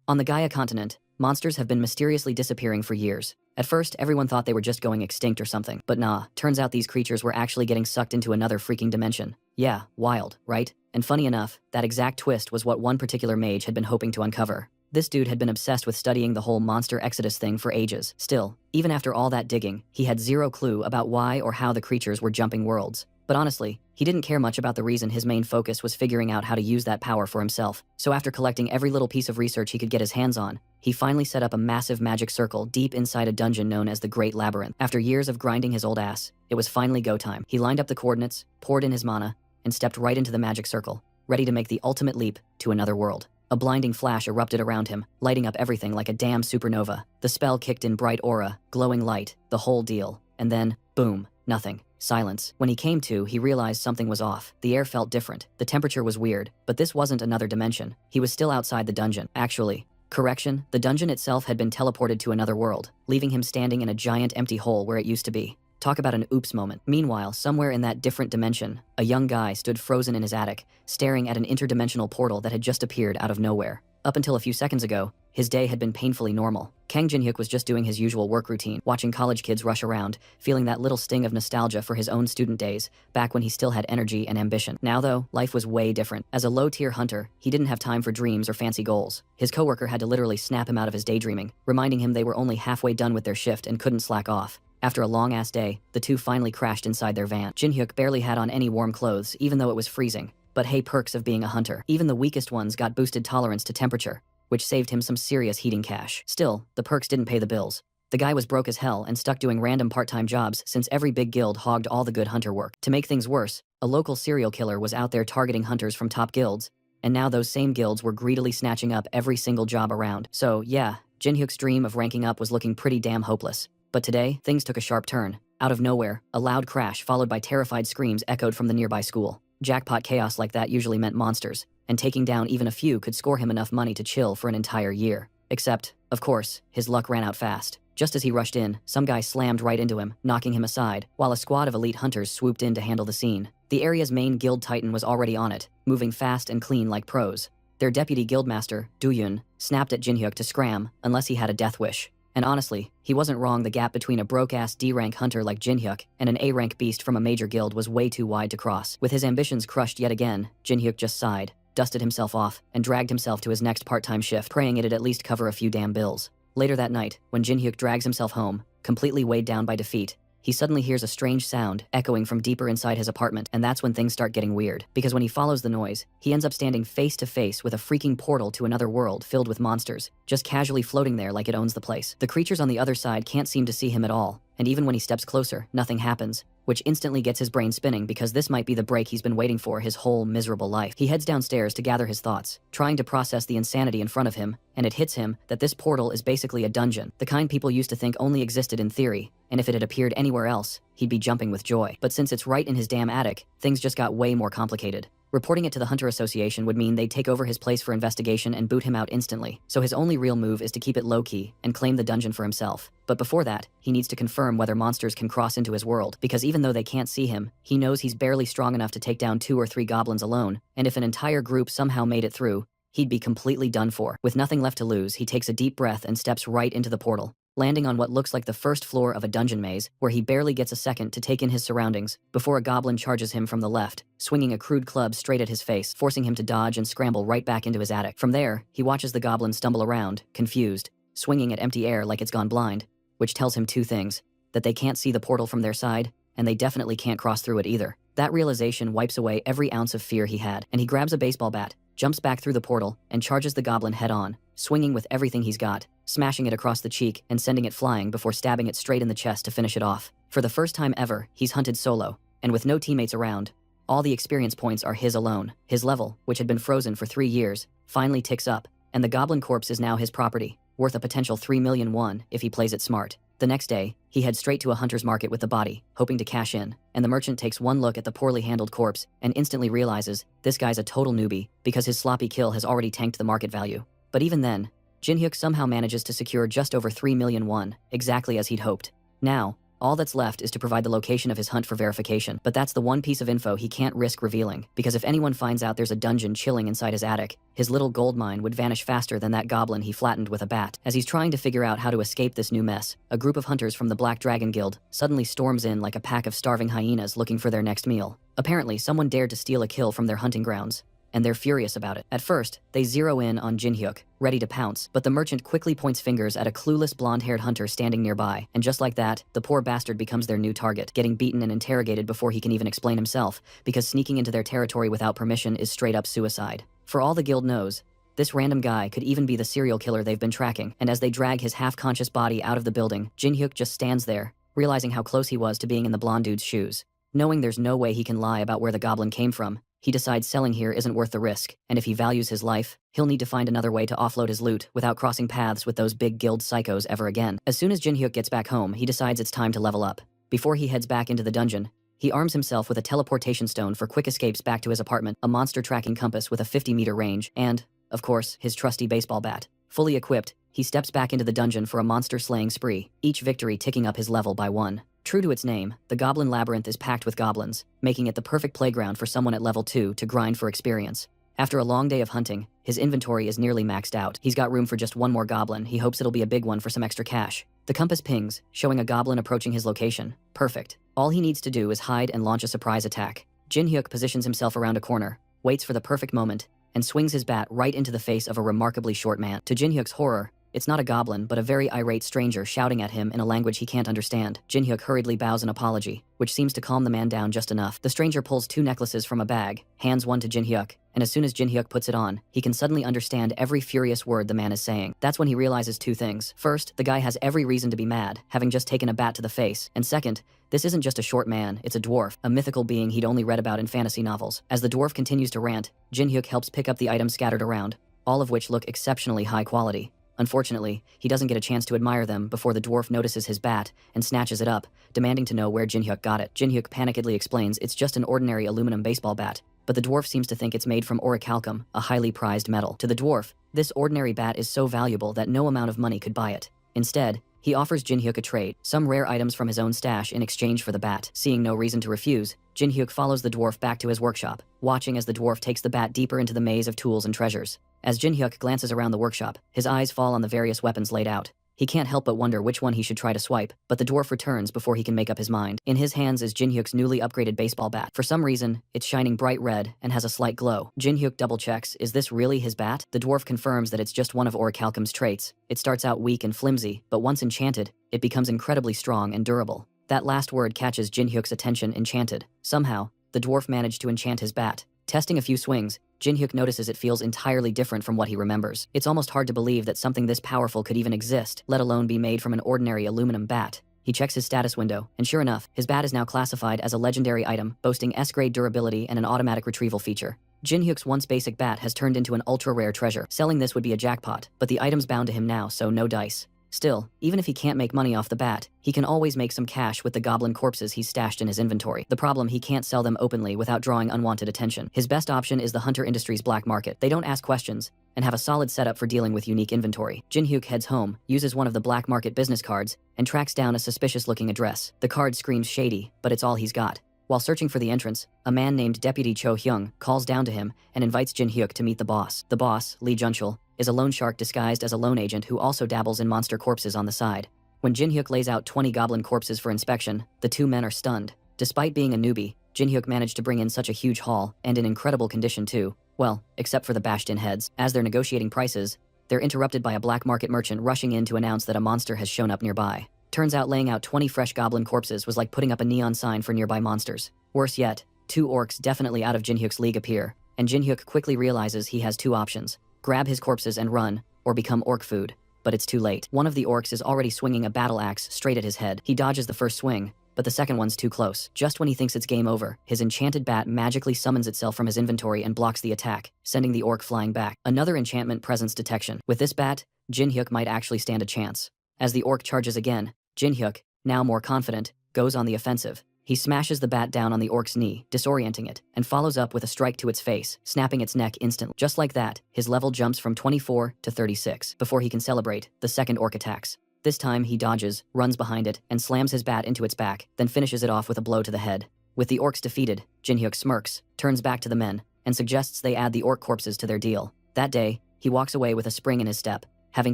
On the Gaia continent, monsters have been mysteriously disappearing for years. At first, everyone thought they were just going extinct or something, but nah, turns out these creatures were actually getting sucked into another freaking dimension. Yeah, wild, right? And funny enough, that exact twist was what one particular mage had been hoping to uncover. This dude had been obsessed with studying the whole monster exodus thing for ages. Still, even after all that digging, he had zero clue about why or how the creatures were jumping worlds. But honestly, he didn't care much about the reason. His main focus was figuring out how to use that power for himself. So after collecting every little piece of research he could get his hands on, he finally set up a massive magic circle deep inside a dungeon known as the Great Labyrinth. After years of grinding his old ass, it was finally go time. He lined up the coordinates, poured in his mana, and stepped right into the magic circle, ready to make the ultimate leap to another world. A blinding flash erupted around him, lighting up everything like a damn supernova. The spell kicked in bright aura, glowing light, the whole deal. And then, boom, nothing. Silence. When he came to, he realized something was off. The air felt different. The temperature was weird, but this wasn't another dimension. He was still outside the dungeon. Actually, correction, the dungeon itself had been teleported to another world, leaving him standing in a giant empty hole where it used to be. Talk about an oops moment. Meanwhile, somewhere in that different dimension, a young guy stood frozen in his attic, staring at an interdimensional portal that had just appeared out of nowhere. Up until a few seconds ago, his day had been painfully normal. Kang Jin-hyuk was just doing his usual work routine, watching college kids rush around, feeling that little sting of nostalgia for his own student days, back when he still had energy and ambition. Now though, life was way different. As a low-tier hunter, he didn't have time for dreams or fancy goals. His coworker had to literally snap him out of his daydreaming, reminding him they were only halfway done with their shift and couldn't slack off. After a long-ass day, the two finally crashed inside their van. Jin-hyuk barely had on any warm clothes, even though it was freezing. But hey, perks of being a hunter. Even the weakest ones got boosted tolerance to temperature, which saved him some serious heating cash. Still, the perks didn't pay the bills. The guy was broke as hell and stuck doing random part-time jobs since every big guild hogged all the good hunter work. To make things worse, a local serial killer was out there targeting hunters from top guilds, and now those same guilds were greedily snatching up every single job around. So yeah, Jin-hyuk's dream of ranking up was looking pretty damn hopeless. But today, things took a sharp turn. Out of nowhere, a loud crash followed by terrified screams echoed from the nearby school. Jackpot chaos like that usually meant monsters, and taking down even a few could score him enough money to chill for an entire year. Except, of course, his luck ran out fast. Just as he rushed in, some guy slammed right into him, knocking him aside, while a squad of elite hunters swooped in to handle the scene. The area's main guild titan was already on it, moving fast and clean like pros. Their deputy guildmaster, Du-yun, snapped at Jin-hyuk to scram, unless he had a death wish. And honestly, he wasn't wrong. The gap between a broke-ass D-rank hunter like Jin-hyuk and an A-rank beast from a major guild was way too wide to cross. With his ambitions crushed yet again, Jin-hyuk just sighed, dusted himself off, and dragged himself to his next part-time shift, praying it'd at least cover a few damn bills. Later that night, when Jin-hyuk drags himself home, completely weighed down by defeat, he suddenly hears a strange sound echoing from deeper inside his apartment, and that's when things start getting weird. Because when he follows the noise, he ends up standing face to face with a freaking portal to another world filled with monsters, just casually floating there like it owns the place. The creatures on the other side can't seem to see him at all, and even when he steps closer, nothing happens, which instantly gets his brain spinning because this might be the break he's been waiting for his whole miserable life. He heads downstairs to gather his thoughts, trying to process the insanity in front of him, and it hits him that this portal is basically a dungeon, the kind people used to think only existed in theory, and if it had appeared anywhere else, he'd be jumping with joy. But since it's right in his damn attic, things just got way more complicated. Reporting it to the Hunter Association would mean they'd take over his place for investigation and boot him out instantly, so his only real move is to keep it low-key and claim the dungeon for himself. But before that, he needs to confirm whether monsters can cross into his world, because even though they can't see him, he knows he's barely strong enough to take down 2 or 3 goblins alone, and if an entire group somehow made it through, he'd be completely done for. With nothing left to lose, he takes a deep breath and steps right into the portal, landing on what looks like the first floor of a dungeon maze, where he barely gets a second to take in his surroundings before a goblin charges him from the left, swinging a crude club straight at his face, forcing him to dodge and scramble right back into his attic. From there, he watches the goblin stumble around, confused, swinging at empty air like it's gone blind, which tells him 2 things: that they can't see the portal from their side, and they definitely can't cross through it either. That realization wipes away every ounce of fear he had, and he grabs a baseball bat, jumps back through the portal, and charges the goblin head-on, swinging with everything he's got, smashing it across the cheek and sending it flying before stabbing it straight in the chest to finish it off. For the first time ever, he's hunted solo, and with no teammates around. All the experience points are his alone. His level, which had been frozen for 3 years, finally ticks up, and the goblin corpse is now his property, worth a potential 3 million won if he plays it smart. The next day, he heads straight to a hunter's market with the body, hoping to cash in, and the merchant takes one look at the poorly handled corpse and instantly realizes this guy's a total newbie because his sloppy kill has already tanked the market value. But even then, Jin-hyuk somehow manages to secure just over 3 million won, exactly as he'd hoped. Now, All that's left is to provide the location of his hunt for verification. But that's the one piece of info he can't risk revealing, because if anyone finds out there's a dungeon chilling inside his attic, his little gold mine would vanish faster than that goblin he flattened with a bat. As he's trying to figure out how to escape this new mess, a group of hunters from the Black Dragon Guild suddenly storms in like a pack of starving hyenas looking for their next meal. Apparently, someone dared to steal a kill from their hunting grounds, and they're furious about it. At first, they zero in on Jin-hyuk, ready to pounce, but the merchant quickly points fingers at a clueless blonde-haired hunter standing nearby, and just like that, the poor bastard becomes their new target, getting beaten and interrogated before he can even explain himself, because sneaking into their territory without permission is straight-up suicide. For all the guild knows, this random guy could even be the serial killer they've been tracking, and as they drag his half-conscious body out of the building, Jin-hyuk just stands there, realizing how close he was to being in the blonde dude's shoes. Knowing there's no way he can lie about where the goblin came from, he decides selling here isn't worth the risk, and if he values his life, he'll need to find another way to offload his loot without crossing paths with those big guild psychos ever again. As soon as Jin-hyuk gets back home, he decides it's time to level up. Before he heads back into the dungeon, he arms himself with a teleportation stone for quick escapes back to his apartment, a monster tracking compass with a 50-meter range, and, of course, his trusty baseball bat. Fully equipped, he steps back into the dungeon for a monster-slaying spree, each victory ticking up his level by 1. True to its name, the Goblin Labyrinth is packed with goblins, making it the perfect playground for someone at level 2 to grind for experience. After a long day of hunting, his inventory is nearly maxed out. He's got room for just one more goblin. He hopes it'll be a big one for some extra cash. The compass pings, showing a goblin approaching his location. Perfect. All he needs to do is hide and launch a surprise attack. Jin-hyuk positions himself around a corner, waits for the perfect moment, and swings his bat right into the face of a remarkably short man. To Jin-hyuk's horror, it's not a goblin, but a very irate stranger shouting at him in a language he can't understand. Jin-hyuk hurriedly bows an apology, which seems to calm the man down just enough. The stranger pulls 2 necklaces from a bag, hands one to Jin-hyuk, and as soon as Jin-hyuk puts it on, he can suddenly understand every furious word the man is saying. That's when he realizes 2 things. First, the guy has every reason to be mad, having just taken a bat to the face. And second, this isn't just a short man, it's a dwarf, a mythical being he'd only read about in fantasy novels. As the dwarf continues to rant, Jin-hyuk helps pick up the items scattered around, all of which look exceptionally high quality. Unfortunately, he doesn't get a chance to admire them before the dwarf notices his bat and snatches it up, demanding to know where Jin-hyuk got it. Jin-hyuk panikedly explains it's just an ordinary aluminum baseball bat, but the dwarf seems to think it's made from orichalcum, a highly prized metal. To the dwarf, this ordinary bat is so valuable that no amount of money could buy it. Instead, he offers Jin-hyuk a trade, some rare items from his own stash in exchange for the bat. Seeing no reason to refuse, Jin-hyuk follows the dwarf back to his workshop, watching as the dwarf takes the bat deeper into the maze of tools and treasures. As Jin-hyuk glances around the workshop, his eyes fall on the various weapons laid out. He can't help but wonder which one he should try to swipe, but the dwarf returns before he can make up his mind. In his hands is Jin-hyuk's newly upgraded baseball bat. For some reason, it's shining bright red and has a slight glow. Jin-hyuk double-checks, is this really his bat? The dwarf confirms that it's just one of orichalcum's traits. It starts out weak and flimsy, but once enchanted, it becomes incredibly strong and durable. That last word catches Jin-hyuk's attention, enchanted. Somehow, the dwarf managed to enchant his bat. Testing a few swings, Jin-hyuk notices it feels entirely different from what he remembers. It's almost hard to believe that something this powerful could even exist, let alone be made from an ordinary aluminum bat. He checks his status window, and sure enough, his bat is now classified as a legendary item, boasting S-grade durability and an automatic retrieval feature. Jin-hyuk's once basic bat has turned into an ultra-rare treasure. Selling this would be a jackpot, but the item's bound to him now, so no dice. Still, even if he can't make money off the bat, he can always make some cash with the goblin corpses he's stashed in his inventory. The problem, he can't sell them openly without drawing unwanted attention. His best option is the Hunter Industries black market. They don't ask questions, and have a solid setup for dealing with unique inventory. Jin-hyuk heads home, uses one of the black market business cards, and tracks down a suspicious-looking address. The card screams shady, but it's all he's got. While searching for the entrance, a man named Deputy Cho Hyung calls down to him and invites Jin-hyuk to meet the boss. The boss, Lee Junchul, is a loan shark disguised as a loan agent who also dabbles in monster corpses on the side. When Jin-hyuk lays out 20 goblin corpses for inspection, the 2 men are stunned. Despite being a newbie, Jin-hyuk managed to bring in such a huge haul, and in incredible condition too. Well, except for the bashed-in heads. As they're negotiating prices, they're interrupted by a black market merchant rushing in to announce that a monster has shown up nearby. Turns out laying out 20 fresh goblin corpses was like putting up a neon sign for nearby monsters. Worse yet, 2 orcs definitely out of Jin-hyuk's league appear, and Jin-hyuk quickly realizes he has 2 options. Grab his corpses and run, or become orc food. But it's too late. One of the orcs is already swinging a battle axe straight at his head. He dodges the first swing, but the second one's too close. Just when he thinks it's game over, his enchanted bat magically summons itself from his inventory and blocks the attack, sending the orc flying back. Another enchantment presence detection. With this bat, Jin-hyuk might actually stand a chance. As the orc charges again, Jin-hyuk, now more confident, goes on the offensive. He smashes the bat down on the orc's knee, disorienting it, and follows up with a strike to its face, snapping its neck instantly. Just like that, his level jumps from 24 to 36. Before he can celebrate, the second orc attacks. This time he dodges, runs behind it, and slams his bat into its back, then finishes it off with a blow to the head. With the orcs defeated, Jinhyuk smirks, turns back to the men, and suggests they add the orc corpses to their deal. That day, he walks away with a spring in his step, having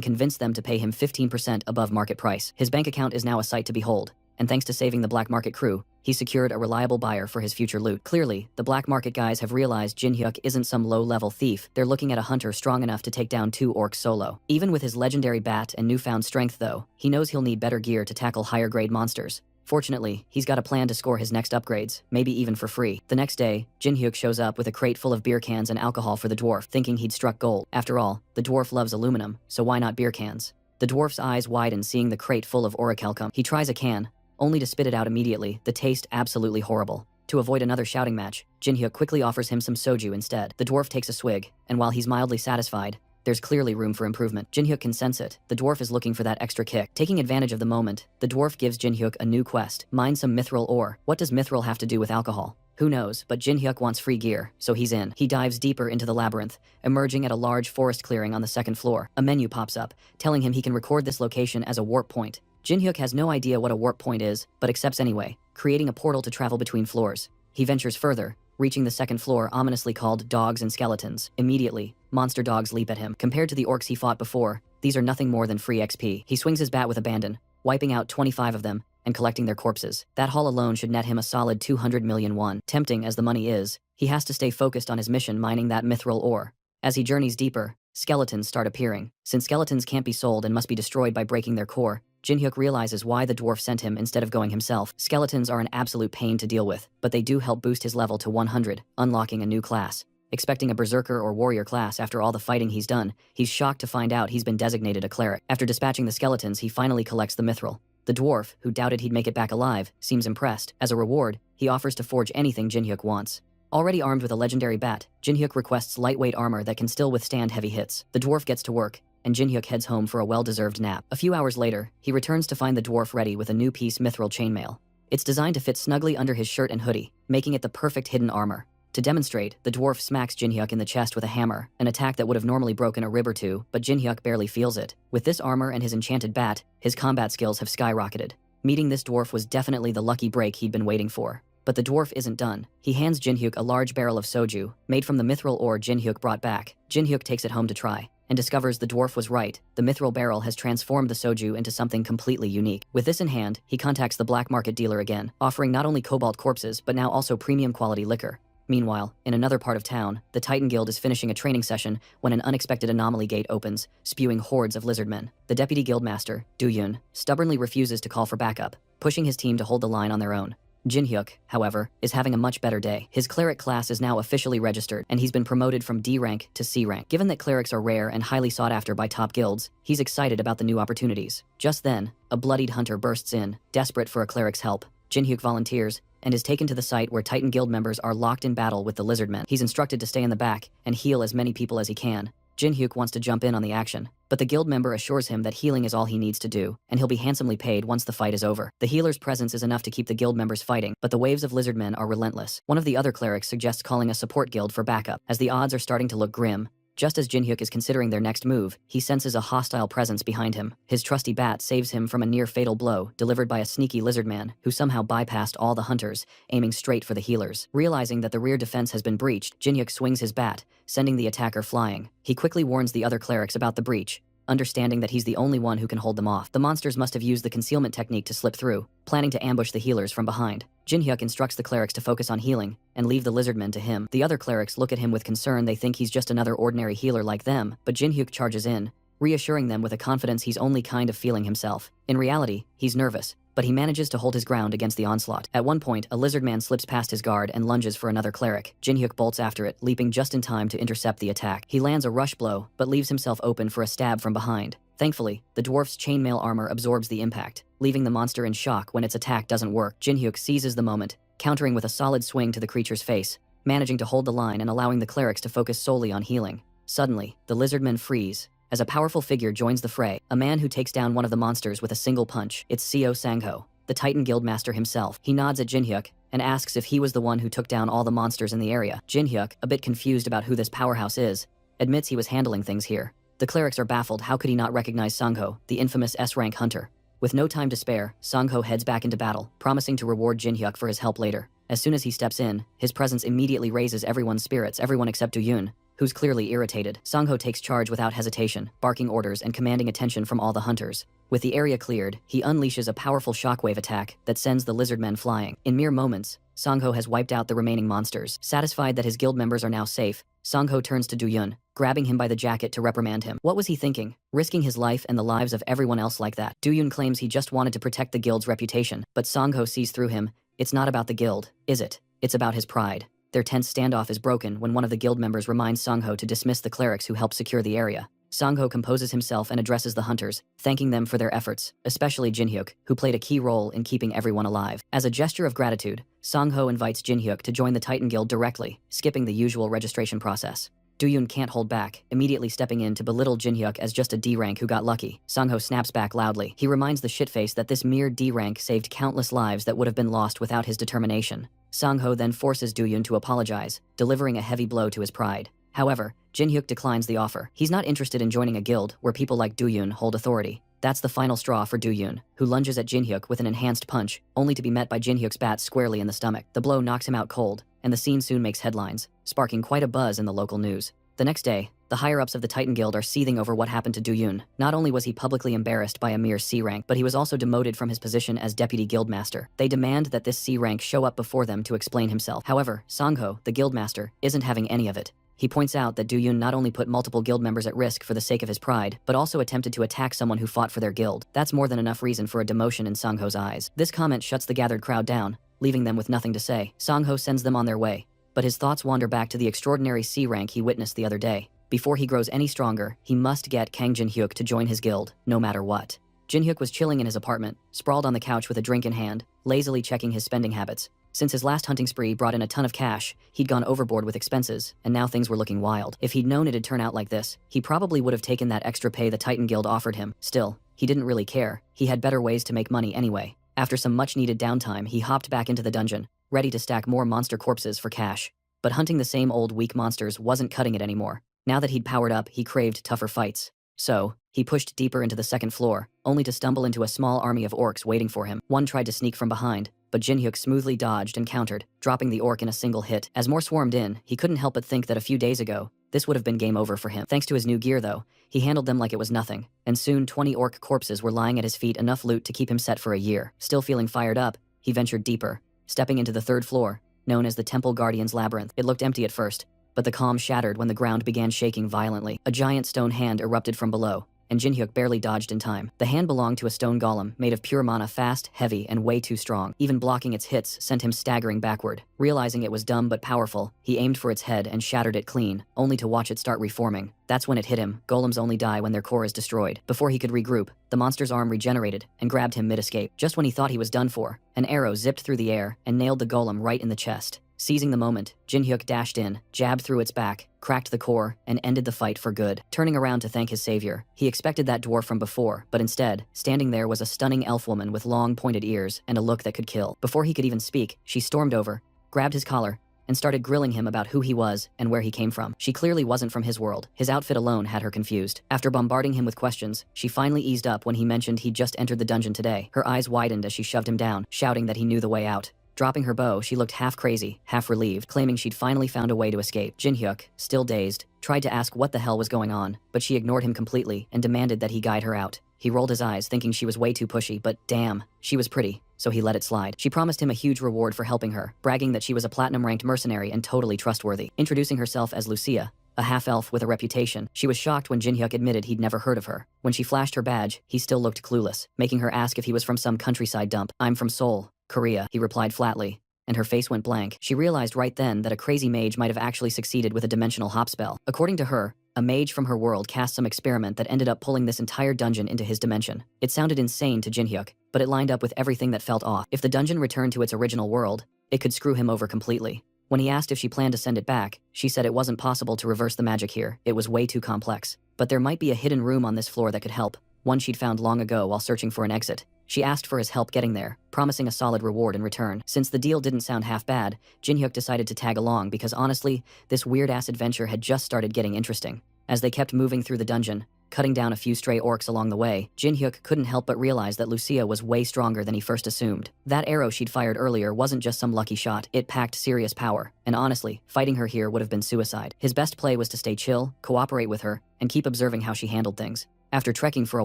convinced them to pay him 15% above market price. His bank account is now a sight to behold, and thanks to saving the black market crew, he secured a reliable buyer for his future loot. Clearly, the black market guys have realized Jinhyuk isn't some low-level thief. They're looking at a hunter strong enough to take down 2 orcs solo. Even with his legendary bat and newfound strength though, he knows he'll need better gear to tackle higher-grade monsters. Fortunately, he's got a plan to score his next upgrades, maybe even for free. The next day, Jinhyuk shows up with a crate full of beer cans and alcohol for the dwarf, thinking he'd struck gold. After all, the dwarf loves aluminum, so why not beer cans? The dwarf's eyes widen seeing the crate full of orichalcum. He tries a can, only to spit it out immediately, the taste absolutely horrible. To avoid another shouting match, Jinhyuk quickly offers him some soju instead. The dwarf takes a swig, and while he's mildly satisfied, there's clearly room for improvement. Jinhyuk can sense it. The dwarf is looking for that extra kick. Taking advantage of the moment, the dwarf gives Jinhyuk a new quest: mine some mithril ore. What does mithril have to do with alcohol? Who knows, but Jinhyuk wants free gear, so he's in. He dives deeper into the labyrinth, emerging at a large forest clearing on the 2nd floor. A menu pops up, telling him he can record this location as a warp point. Jinhyuk has no idea what a warp point is, but accepts anyway, creating a portal to travel between floors. He ventures further, reaching the 2nd floor ominously called Dogs and Skeletons. Immediately, monster dogs leap at him. Compared to the orcs he fought before, these are nothing more than free XP. He swings his bat with abandon, wiping out 25 of them, and collecting their corpses. That haul alone should net him a solid 200 million won. Tempting as the money is, he has to stay focused on his mission mining that mithril ore. As he journeys deeper, skeletons start appearing. Since skeletons can't be sold and must be destroyed by breaking their core, Jinhyuk realizes why the dwarf sent him instead of going himself. Skeletons are an absolute pain to deal with, but they do help boost his level to 100, unlocking a new class. Expecting a berserker or warrior class after all the fighting he's done, he's shocked to find out he's been designated a cleric. After dispatching the skeletons, he finally collects the mithril. The dwarf, who doubted he'd make it back alive, seems impressed. As a reward, he offers to forge anything Jinhyuk wants. Already armed with a legendary bat, Jinhyuk requests lightweight armor that can still withstand heavy hits. The dwarf gets to work, and Jinhyuk heads home for a well-deserved nap. A few hours later, he returns to find the dwarf ready with a new piece mithril chainmail. It's designed to fit snugly under his shirt and hoodie, making it the perfect hidden armor. To demonstrate, the dwarf smacks Jinhyuk in the chest with a hammer, an attack that would have normally broken a rib or two, but Jinhyuk barely feels it. With this armor and his enchanted bat, his combat skills have skyrocketed. Meeting this dwarf was definitely the lucky break he'd been waiting for. But the dwarf isn't done. He hands Jinhyuk a large barrel of soju, made from the mithril ore Jinhyuk brought back. Jinhyuk takes it home to try, and discovers the dwarf was right. The mithril barrel has transformed the soju into something completely unique. With this in hand, he contacts the black market dealer again, offering not only cobalt corpses, but now also premium quality liquor. Meanwhile, in another part of town, the Titan Guild is finishing a training session when an unexpected anomaly gate opens, spewing hordes of lizardmen. The deputy guildmaster, Du-yun, stubbornly refuses to call for backup, pushing his team to hold the line on their own. Jinhyuk, however, is having a much better day. His cleric class is now officially registered, and he's been promoted from D rank to C rank. Given that clerics are rare and highly sought after by top guilds, he's excited about the new opportunities. Just then, a bloodied hunter bursts in, desperate for a cleric's help. Jinhyuk volunteers, and is taken to the site where Titan Guild members are locked in battle with the lizardmen. He's instructed to stay in the back and heal as many people as he can. Jinhyuk wants to jump in on the action, but the guild member assures him that healing is all he needs to do, and he'll be handsomely paid once the fight is over. The healer's presence is enough to keep the guild members fighting, but the waves of lizardmen are relentless. One of the other clerics suggests calling a support guild for backup. As the odds are starting to look grim, just as Jinhyuk is considering their next move, he senses a hostile presence behind him. His trusty bat saves him from a near-fatal blow delivered by a sneaky lizardman who somehow bypassed all the hunters, aiming straight for the healers. Realizing that the rear defense has been breached, Jinhyuk swings his bat, sending the attacker flying. He quickly warns the other clerics about the breach, understanding that he's the only one who can hold them off. The monsters must have used the concealment technique to slip through, planning to ambush the healers from behind. Jinhyuk instructs the clerics to focus on healing, and leave the lizardmen to him. The other clerics look at him with concern. They think he's just another ordinary healer like them, but Jinhyuk charges in, reassuring them with a confidence he's only kind of feeling himself. In reality, he's nervous, but he manages to hold his ground against the onslaught. At one point, a lizardman slips past his guard and lunges for another cleric. Jinhyuk bolts after it, leaping just in time to intercept the attack. He lands a rush blow, but leaves himself open for a stab from behind. Thankfully, the dwarf's chainmail armor absorbs the impact, leaving the monster in shock when its attack doesn't work. Jinhyuk seizes the moment, countering with a solid swing to the creature's face, managing to hold the line and allowing the clerics to focus solely on healing. Suddenly, the lizardmen freeze, as a powerful figure joins the fray, a man who takes down one of the monsters with a single punch. It's Seo Sangho, the Titan Guildmaster himself. He nods at Jinhyuk and asks if he was the one who took down all the monsters in the area. Jinhyuk, a bit confused about who this powerhouse is, admits he was handling things here, The clerics are baffled. How could he not recognize Sangho, the infamous S-rank hunter? With no time to spare, Sangho heads back into battle, promising to reward Jinhyuk for his help later. As soon as he steps in, his presence immediately raises everyone's spirits, everyone except Do-yoon, who's clearly irritated. Sangho takes charge without hesitation, barking orders and commanding attention from all the hunters. With the area cleared, he unleashes a powerful shockwave attack that sends the lizard men flying. In mere moments, Sangho has wiped out the remaining monsters. Satisfied that his guild members are now safe, Sangho turns to Do-yoon, grabbing him by the jacket to reprimand him. What was he thinking, risking his life and the lives of everyone else like that? Do-yoon claims he just wanted to protect the guild's reputation, but Sangho sees through him. It's not about the guild, is it? It's about his pride. Their tense standoff is broken when one of the guild members reminds Sangho to dismiss the clerics who helped secure the area. Sangho composes himself and addresses the hunters, thanking them for their efforts, especially Jinhyuk, who played a key role in keeping everyone alive. As a gesture of gratitude, Sangho invites Jinhyuk to join the Titan Guild directly, skipping the usual registration process. Do-yoon can't hold back, immediately stepping in to belittle Jinhyuk as just a D rank who got lucky. Sangho snaps back loudly. He reminds the shitface that this mere D rank saved countless lives that would have been lost without his determination. Sangho then forces Do-yoon to apologize, delivering a heavy blow to his pride. However, Jinhyuk declines the offer. He's not interested in joining a guild where people like Do-yoon hold authority. That's the final straw for Do-yoon, who lunges at Jinhyuk with an enhanced punch, only to be met by Jinhyuk's bat squarely in the stomach. The blow knocks him out cold, and the scene soon makes headlines, sparking quite a buzz in the local news. The next day, the higher-ups of the Titan Guild are seething over what happened to Do-yoon. Not only was he publicly embarrassed by a mere C rank, but he was also demoted from his position as deputy guildmaster. They demand that this C rank show up before them to explain himself. However, Sangho, the guildmaster, isn't having any of it. He points out that Do-yoon not only put multiple guild members at risk for the sake of his pride, but also attempted to attack someone who fought for their guild. That's more than enough reason for a demotion in Sangho's eyes. This comment shuts the gathered crowd down, leaving them with nothing to say. Sangho sends them on their way, but his thoughts wander back to the extraordinary C rank he witnessed the other day. Before he grows any stronger, he must get Kang Jinhyuk to join his guild, no matter what. Jinhyuk was chilling in his apartment, sprawled on the couch with a drink in hand, lazily checking his spending habits. Since his last hunting spree brought in a ton of cash, he'd gone overboard with expenses, and now things were looking wild. If he'd known it'd turn out like this, he probably would have taken that extra pay the Titan Guild offered him. Still, he didn't really care. He had better ways to make money anyway. After some much-needed downtime, he hopped back into the dungeon, ready to stack more monster corpses for cash. But hunting the same old weak monsters wasn't cutting it anymore. Now that he'd powered up, he craved tougher fights. So, he pushed deeper into the second floor, only to stumble into a small army of orcs waiting for him. One tried to sneak from behind, but Jinhyuk smoothly dodged and countered, dropping the orc in a single hit. As more swarmed in, he couldn't help but think that a few days ago, this would have been game over for him. Thanks to his new gear though, he handled them like it was nothing, and soon 20 orc corpses were lying at his feet, enough loot to keep him set for a year. Still feeling fired up, he ventured deeper, stepping into the third floor, known as the Temple Guardian's Labyrinth. It looked empty at first, but the calm shattered when the ground began shaking violently. A giant stone hand erupted from below, and Jinhyuk barely dodged in time. The hand belonged to a stone golem, made of pure mana, fast, heavy, and way too strong. Even blocking its hits sent him staggering backward. Realizing it was dumb but powerful, he aimed for its head and shattered it clean, only to watch it start reforming. That's when it hit him. Golems only die when their core is destroyed. Before he could regroup, the monster's arm regenerated and grabbed him mid-escape. Just when he thought he was done for, an arrow zipped through the air and nailed the golem right in the chest. Seizing the moment, Jinhyuk dashed in, jabbed through its back, cracked the core, and ended the fight for good. Turning around to thank his savior, he expected that dwarf from before, but instead, standing there was a stunning elf woman with long, pointed ears and a look that could kill. Before he could even speak, she stormed over, grabbed his collar, and started grilling him about who he was and where he came from. She clearly wasn't from his world. His outfit alone had her confused. After bombarding him with questions, she finally eased up when he mentioned he'd just entered the dungeon today. Her eyes widened as she shoved him down, shouting that he knew the way out. Dropping her bow, she looked half crazy, half relieved, claiming she'd finally found a way to escape. Jinhyuk, still dazed, tried to ask what the hell was going on, but she ignored him completely and demanded that he guide her out. He rolled his eyes, thinking she was way too pushy, but damn, she was pretty, so he let it slide. She promised him a huge reward for helping her, bragging that she was a platinum-ranked mercenary and totally trustworthy. Introducing herself as Lucia, a half-elf with a reputation, she was shocked when Jinhyuk admitted he'd never heard of her. When she flashed her badge, he still looked clueless, making her ask if he was from some countryside dump. "I'm from Seoul, Korea," he replied flatly, and her face went blank. She realized right then that a crazy mage might have actually succeeded with a dimensional hop spell. According to her, a mage from her world cast some experiment that ended up pulling this entire dungeon into his dimension. It sounded insane to Jinhyuk, but it lined up with everything that felt off. If the dungeon returned to its original world, it could screw him over completely. When he asked if she planned to send it back, she said it wasn't possible to reverse the magic here. It was way too complex. But there might be a hidden room on this floor that could help, one she'd found long ago while searching for an exit. She asked for his help getting there, promising a solid reward in return. Since the deal didn't sound half bad, Jinhyuk decided to tag along because honestly, this weird-ass adventure had just started getting interesting. As they kept moving through the dungeon, cutting down a few stray orcs along the way, Jin-hyuk couldn't help but realize that Lucia was way stronger than he first assumed. That arrow she'd fired earlier wasn't just some lucky shot, it packed serious power, and honestly, fighting her here would have been suicide. His best play was to stay chill, cooperate with her, and keep observing how she handled things. After trekking for a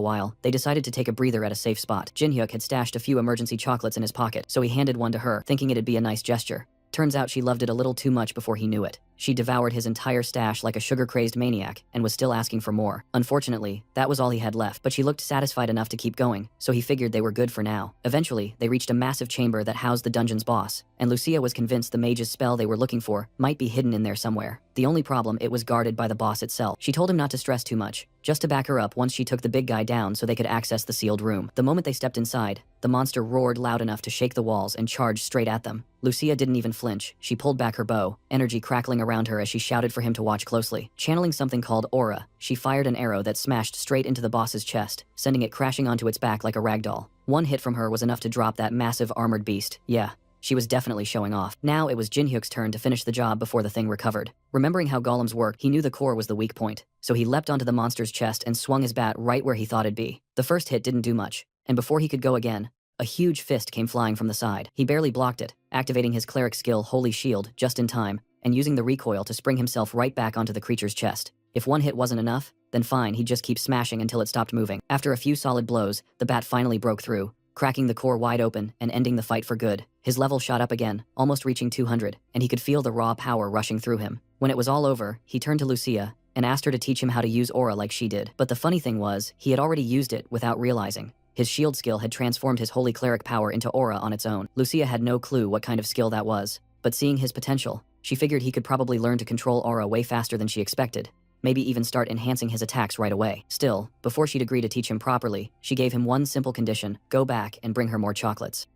while, they decided to take a breather at a safe spot. Jin-hyuk had stashed a few emergency chocolates in his pocket, so he handed one to her, thinking it'd be a nice gesture. Turns out she loved it a little too much before he knew it. She devoured his entire stash like a sugar-crazed maniac and was still asking for more. Unfortunately, that was all he had left, but she looked satisfied enough to keep going, so he figured they were good for now. Eventually, they reached a massive chamber that housed the dungeon's boss, and Lucia was convinced the mage's spell they were looking for might be hidden in there somewhere. The only problem, it was guarded by the boss itself. She told him not to stress too much, just to back her up once she took the big guy down so they could access the sealed room. The moment they stepped inside, the monster roared loud enough to shake the walls and charged straight at them. Lucia didn't even flinch. She pulled back her bow, energy crackling around her as she shouted for him to watch closely. Channeling something called aura, she fired an arrow that smashed straight into the boss's chest, sending it crashing onto its back like a ragdoll. One hit from her was enough to drop that massive armored beast. Yeah, she was definitely showing off. Now it was Jin-hyuk's turn to finish the job before the thing recovered. Remembering how golems work, he knew the core was the weak point, so he leapt onto the monster's chest and swung his bat right where he thought it'd be. The first hit didn't do much, and before he could go again, a huge fist came flying from the side. He barely blocked it, activating his cleric skill Holy Shield just in time, and using the recoil to spring himself right back onto the creature's chest. If one hit wasn't enough, then fine, he'd just keep smashing until it stopped moving. After a few solid blows, the bat finally broke through, cracking the core wide open and ending the fight for good. His level shot up again, almost reaching 200, and he could feel the raw power rushing through him. When it was all over, he turned to Lucia and asked her to teach him how to use aura like she did. But the funny thing was, he had already used it without realizing. His shield skill had transformed his holy cleric power into aura on its own. Lucia had no clue what kind of skill that was, but seeing his potential, she figured he could probably learn to control aura way faster than she expected. Maybe even start enhancing his attacks right away. Still, before she'd agree to teach him properly, she gave him one simple condition: go back and bring her more chocolates.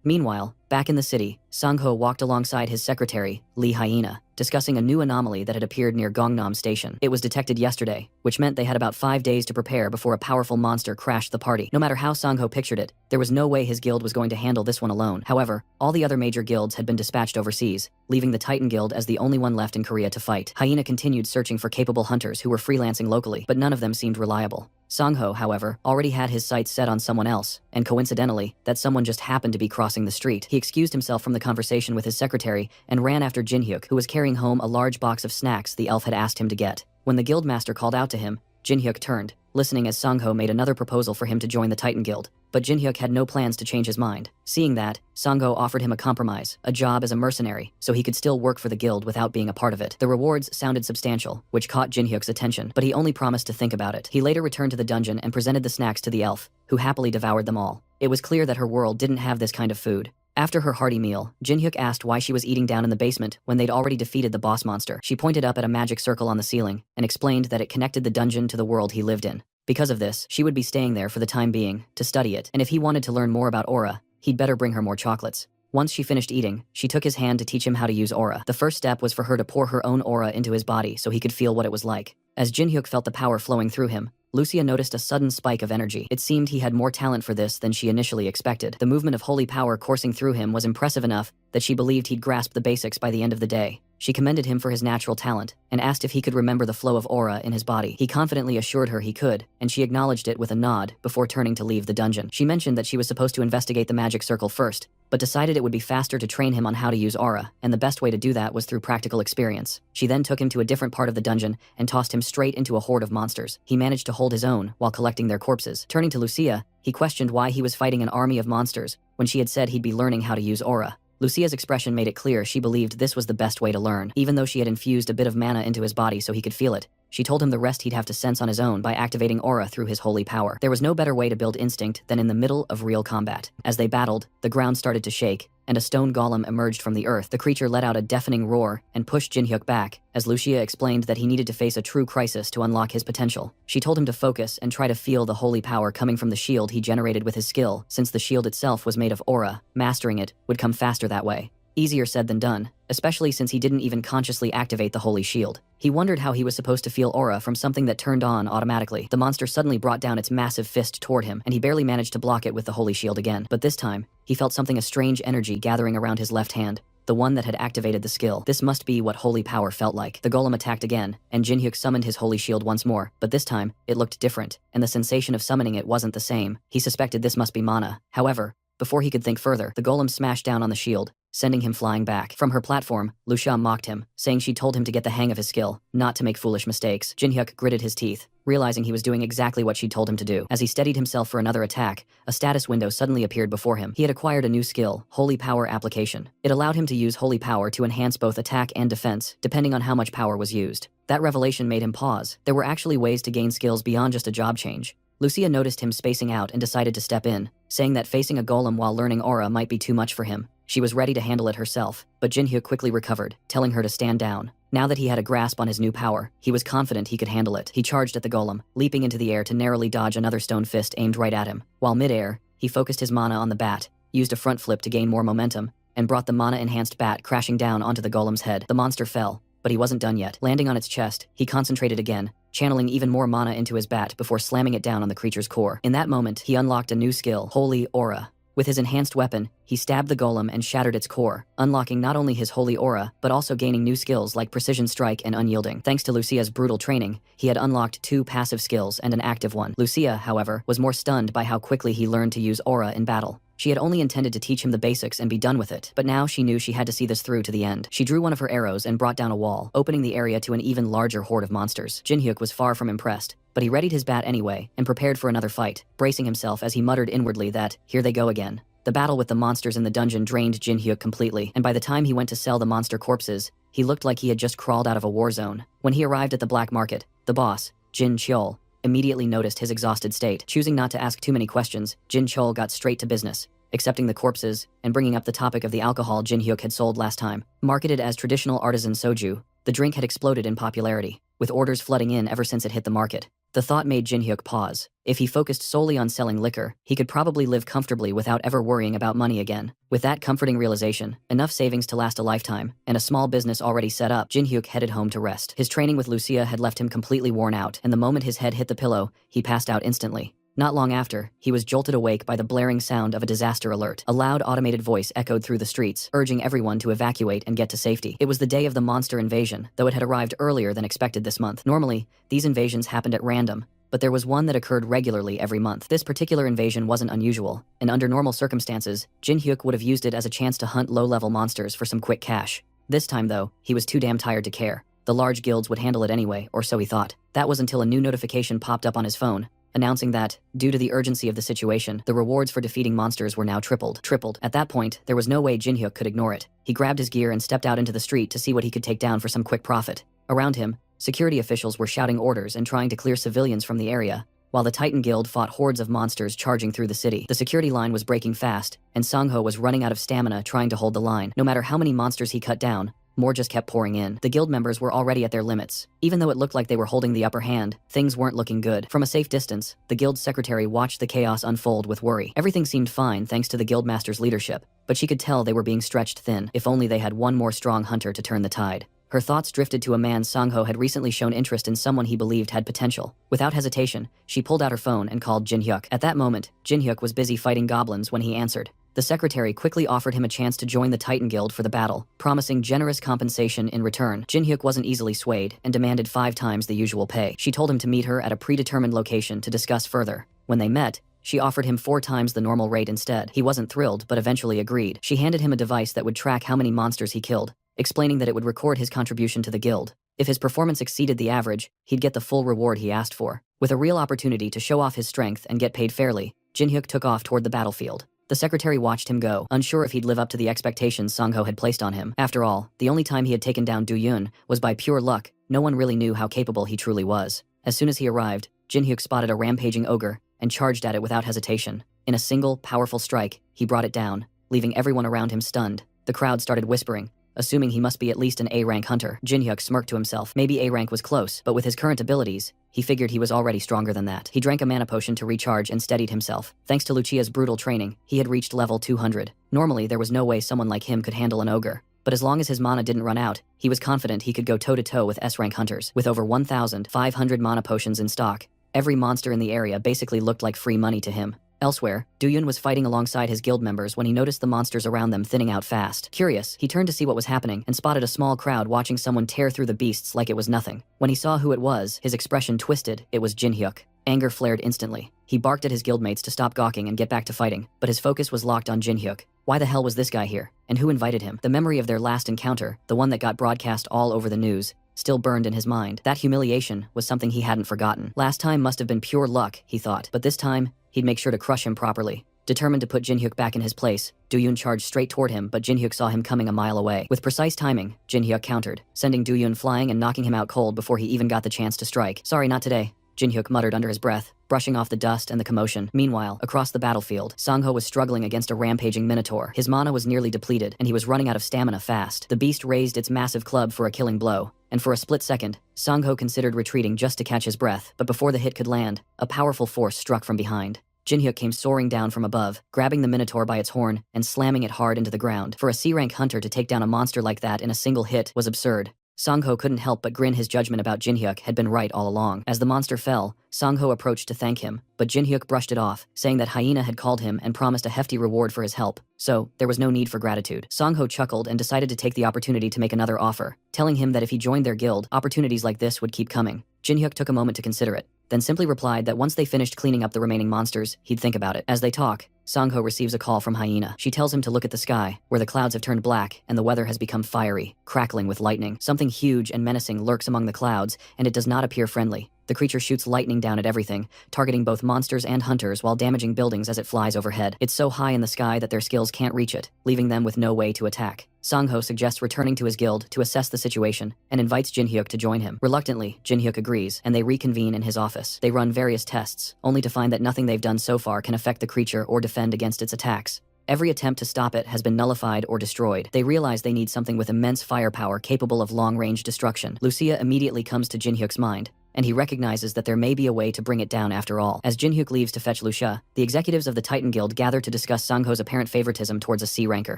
Meanwhile, back in the city, Sang-ho walked alongside his secretary, Lee Hyena, discussing a new anomaly that had appeared near Gangnam Station. It was detected yesterday, which meant they had about 5 days to prepare before a powerful monster crashed the party. No matter how Sang-ho pictured it, there was no way his guild was going to handle this one alone. However, all the other major guilds had been dispatched overseas, leaving the Titan Guild as the only one left in Korea to fight. Hyena continued searching for capable hunters who were freelancing locally, but none of them seemed reliable. Sang-ho, however, already had his sights set on someone else, and coincidentally, that someone just happened to be crossing the street. He excused himself from the conversation with his secretary and ran after Jin-hyuk, who was carrying home a large box of snacks the elf had asked him to get. When the guildmaster called out to him, Jin-hyuk turned, listening as Sang-ho made another proposal for him to join the Titan Guild. But Jin-hyuk had no plans to change his mind. Seeing that, Sang-ho offered him a compromise, a job as a mercenary, so he could still work for the guild without being a part of it. The rewards sounded substantial, which caught Jin-hyuk's attention, but he only promised to think about it. He later returned to the dungeon and presented the snacks to the elf, who happily devoured them all. It was clear that her world didn't have this kind of food. After her hearty meal, Jin-hyuk asked why she was eating down in the basement when they'd already defeated the boss monster. She pointed up at a magic circle on the ceiling and explained that it connected the dungeon to the world he lived in. Because of this, she would be staying there for the time being, to study it, and if he wanted to learn more about aura, he'd better bring her more chocolates. Once she finished eating, she took his hand to teach him how to use aura. The first step was for her to pour her own aura into his body so he could feel what it was like. As Jin-hyuk felt the power flowing through him, Lucia noticed a sudden spike of energy. It seemed he had more talent for this than she initially expected. The movement of holy power coursing through him was impressive enough that she believed he'd grasp the basics by the end of the day. She commended him for his natural talent and asked if he could remember the flow of aura in his body. He confidently assured her he could, and she acknowledged it with a nod before turning to leave the dungeon. She mentioned that she was supposed to investigate the magic circle first, but decided it would be faster to train him on how to use aura, and the best way to do that was through practical experience. She then took him to a different part of the dungeon and tossed him straight into a horde of monsters. He managed to hold his own while collecting their corpses. Turning to Lucia, he questioned why he was fighting an army of monsters when she had said he'd be learning how to use aura. Lucia's expression made it clear she believed this was the best way to learn. Even though she had infused a bit of mana into his body so he could feel it, she told him the rest he'd have to sense on his own by activating aura through his holy power. There was no better way to build instinct than in the middle of real combat. As they battled, the ground started to shake, and a stone golem emerged from the earth. The creature let out a deafening roar and pushed Jin-hyuk back, as Lucia explained that he needed to face a true crisis to unlock his potential. She told him to focus and try to feel the holy power coming from the shield he generated with his skill, since the shield itself was made of aura. Mastering it would come faster that way. Easier said than done, especially since he didn't even consciously activate the holy shield. He wondered how he was supposed to feel aura from something that turned on automatically. The monster suddenly brought down its massive fist toward him, and he barely managed to block it with the holy shield again. But this time, he felt a strange energy gathering around his left hand. the one that had activated the skill. This must be what holy power felt like. The golem attacked again, and Jinhyuk summoned his holy shield once more, but this time, it looked different, and the sensation of summoning it wasn't the same. He suspected this must be mana. However, before he could think further, the golem smashed down on the shield, sending him flying back. From her platform, Lucia mocked him, saying she told him to get the hang of his skill, not to make foolish mistakes. Jinhyuk gritted his teeth, realizing he was doing exactly what she'd told him to do. As he steadied himself for another attack, a status window suddenly appeared before him. He had acquired a new skill, Holy Power Application. It allowed him to use Holy Power to enhance both attack and defense, depending on how much power was used. That revelation made him pause. There were actually ways to gain skills beyond just a job change. Lucia noticed him spacing out and decided to step in, saying that facing a golem while learning aura might be too much for him. She was ready to handle it herself, but Jinhyuk quickly recovered, telling her to stand down. Now that he had a grasp on his new power, he was confident he could handle it. He charged at the golem, leaping into the air to narrowly dodge another stone fist aimed right at him. While mid-air, he focused his mana on the bat, used a front flip to gain more momentum, and brought the mana-enhanced bat crashing down onto the golem's head. The monster fell, but he wasn't done yet. Landing on its chest, he concentrated again, channeling even more mana into his bat before slamming it down on the creature's core. In that moment, he unlocked a new skill, Holy Aura. With his enhanced weapon, he stabbed the golem and shattered its core, unlocking not only his holy aura, but also gaining new skills like precision strike and unyielding. Thanks to Lucia's brutal training, he had unlocked 2 passive skills and an active one. Lucia, however, was more stunned by how quickly he learned to use aura in battle. She had only intended to teach him the basics and be done with it, but now she knew she had to see this through to the end. She drew one of her arrows and brought down a wall, opening the area to an even larger horde of monsters. Jinhyuk was far from impressed, but he readied his bat anyway and prepared for another fight, bracing himself as he muttered inwardly that, here they go again. The battle with the monsters in the dungeon drained Jinhyuk completely, and by the time he went to sell the monster corpses, he looked like he had just crawled out of a war zone. When he arrived at the black market, the boss, Jin Cheol, immediately noticed his exhausted state. Choosing not to ask too many questions, Jin Cheol got straight to business, accepting the corpses and bringing up the topic of the alcohol Jinhyuk had sold last time. Marketed as traditional artisan soju, the drink had exploded in popularity, with orders flooding in ever since it hit the market. The thought made Jinhyuk pause. If he focused solely on selling liquor, he could probably live comfortably without ever worrying about money again. With that comforting realization, enough savings to last a lifetime, and a small business already set up, Jinhyuk headed home to rest. His training with Lucia had left him completely worn out, and the moment his head hit the pillow, he passed out instantly. Not long after, he was jolted awake by the blaring sound of a disaster alert. A loud automated voice echoed through the streets, urging everyone to evacuate and get to safety. It was the day of the monster invasion, though it had arrived earlier than expected this month. Normally, these invasions happened at random, but there was one that occurred regularly every month. This particular invasion wasn't unusual, and under normal circumstances, Jinhyuk would have used it as a chance to hunt low-level monsters for some quick cash. This time though, he was too damn tired to care. The large guilds would handle it anyway, or so he thought. That was until a new notification popped up on his phone, announcing that, due to the urgency of the situation, the rewards for defeating monsters were now tripled. At that point, there was no way Jinhyuk could ignore it. He grabbed his gear and stepped out into the street to see what he could take down for some quick profit. Around him, security officials were shouting orders and trying to clear civilians from the area, while the Titan Guild fought hordes of monsters charging through the city. The security line was breaking fast, and Sangho was running out of stamina trying to hold the line. No matter how many monsters he cut down, more just kept pouring in. The guild members were already at their limits. Even though it looked like they were holding the upper hand, things weren't looking good. From a safe distance, the guild's secretary watched the chaos unfold with worry. Everything seemed fine thanks to the guildmaster's leadership, but she could tell they were being stretched thin. If only they had one more strong hunter to turn the tide. Her thoughts drifted to a man Sangho had recently shown interest in, someone he believed had potential. Without hesitation, she pulled out her phone and called Jinhyuk. At that moment, Jinhyuk was busy fighting goblins when he answered. The secretary quickly offered him a chance to join the Titan Guild for the battle, promising generous compensation in return. Jinhyuk wasn't easily swayed and demanded 5 times the usual pay. She told him to meet her at a predetermined location to discuss further. When they met, she offered him 4 times the normal rate instead. He wasn't thrilled, but eventually agreed. She handed him a device that would track how many monsters he killed, explaining that it would record his contribution to the guild. If his performance exceeded the average, he'd get the full reward he asked for. With a real opportunity to show off his strength and get paid fairly, Jinhyuk took off toward the battlefield. The secretary watched him go, unsure if he'd live up to the expectations Sangho had placed on him. After all, the only time he had taken down Du Yun was by pure luck. No one really knew how capable he truly was. As soon as he arrived, Jinhyuk spotted a rampaging ogre and charged at it without hesitation. In a single, powerful strike, he brought it down, leaving everyone around him stunned. The crowd started whispering, assuming he must be at least an A-rank hunter. Jinhyuk smirked to himself. Maybe A-rank was close, but with his current abilities, he figured he was already stronger than that. He drank a mana potion to recharge and steadied himself. Thanks to Lucia's brutal training, he had reached level 200. Normally, there was no way someone like him could handle an ogre, but as long as his mana didn't run out, he was confident he could go toe-to-toe with S-rank hunters. With over 1,500 mana potions in stock, every monster in the area basically looked like free money to him. Elsewhere, Duyun was fighting alongside his guild members when he noticed the monsters around them thinning out fast. Curious, he turned to see what was happening and spotted a small crowd watching someone tear through the beasts like it was nothing. When he saw who it was, his expression twisted. It was Jinhyuk. Anger flared instantly. He barked at his guildmates to stop gawking and get back to fighting, but his focus was locked on Jinhyuk. Why the hell was this guy here? And who invited him? The memory of their last encounter, the one that got broadcast all over the news, still burned in his mind. That humiliation was something he hadn't forgotten. Last time must have been pure luck, he thought, but this time, he'd make sure to crush him properly. Determined to put Jinhyuk back in his place, Duyun charged straight toward him, but Jinhyuk saw him coming a mile away. With precise timing, Jinhyuk countered, sending Duyun flying and knocking him out cold before he even got the chance to strike. Sorry, not today, Jinhyuk muttered under his breath, brushing off the dust and the commotion. Meanwhile, across the battlefield, Sangho was struggling against a rampaging minotaur. His mana was nearly depleted, and he was running out of stamina fast. The beast raised its massive club for a killing blow, and for a split second, Sangho considered retreating just to catch his breath, but before the hit could land, a powerful force struck from behind. Jinhyuk came soaring down from above, grabbing the minotaur by its horn and slamming it hard into the ground. For a C-rank hunter to take down a monster like that in a single hit was absurd. Sangho couldn't help but grin. His judgment about Jinhyuk had been right all along. As the monster fell, Sangho approached to thank him, but Jinhyuk brushed it off, saying that Hyena had called him and promised a hefty reward for his help, so there was no need for gratitude. Sangho chuckled and decided to take the opportunity to make another offer, telling him that if he joined their guild, opportunities like this would keep coming. Jinhyuk took a moment to consider it, then simply replied that once they finished cleaning up the remaining monsters, he'd think about it. As they talk, Sangho receives a call from Hyena. She tells him to look at the sky, where the clouds have turned black and the weather has become fiery, crackling with lightning. Something huge and menacing lurks among the clouds, and it does not appear friendly. The creature shoots lightning down at everything, targeting both monsters and hunters while damaging buildings as it flies overhead. It's so high in the sky that their skills can't reach it, leaving them with no way to attack. Sangho suggests returning to his guild to assess the situation and invites Jinhyuk to join him. Reluctantly, Jinhyuk agrees, and they reconvene in his office. They run various tests, only to find that nothing they've done so far can affect the creature or defend against its attacks. Every attempt to stop it has been nullified or destroyed. They realize they need something with immense firepower capable of long-range destruction. Lucia immediately comes to Jinhyuk's mind, and he recognizes that there may be a way to bring it down after all. As Jinhyuk leaves to fetch Lucia, the executives of the Titan Guild gather to discuss Sangho's apparent favoritism towards a C-ranker.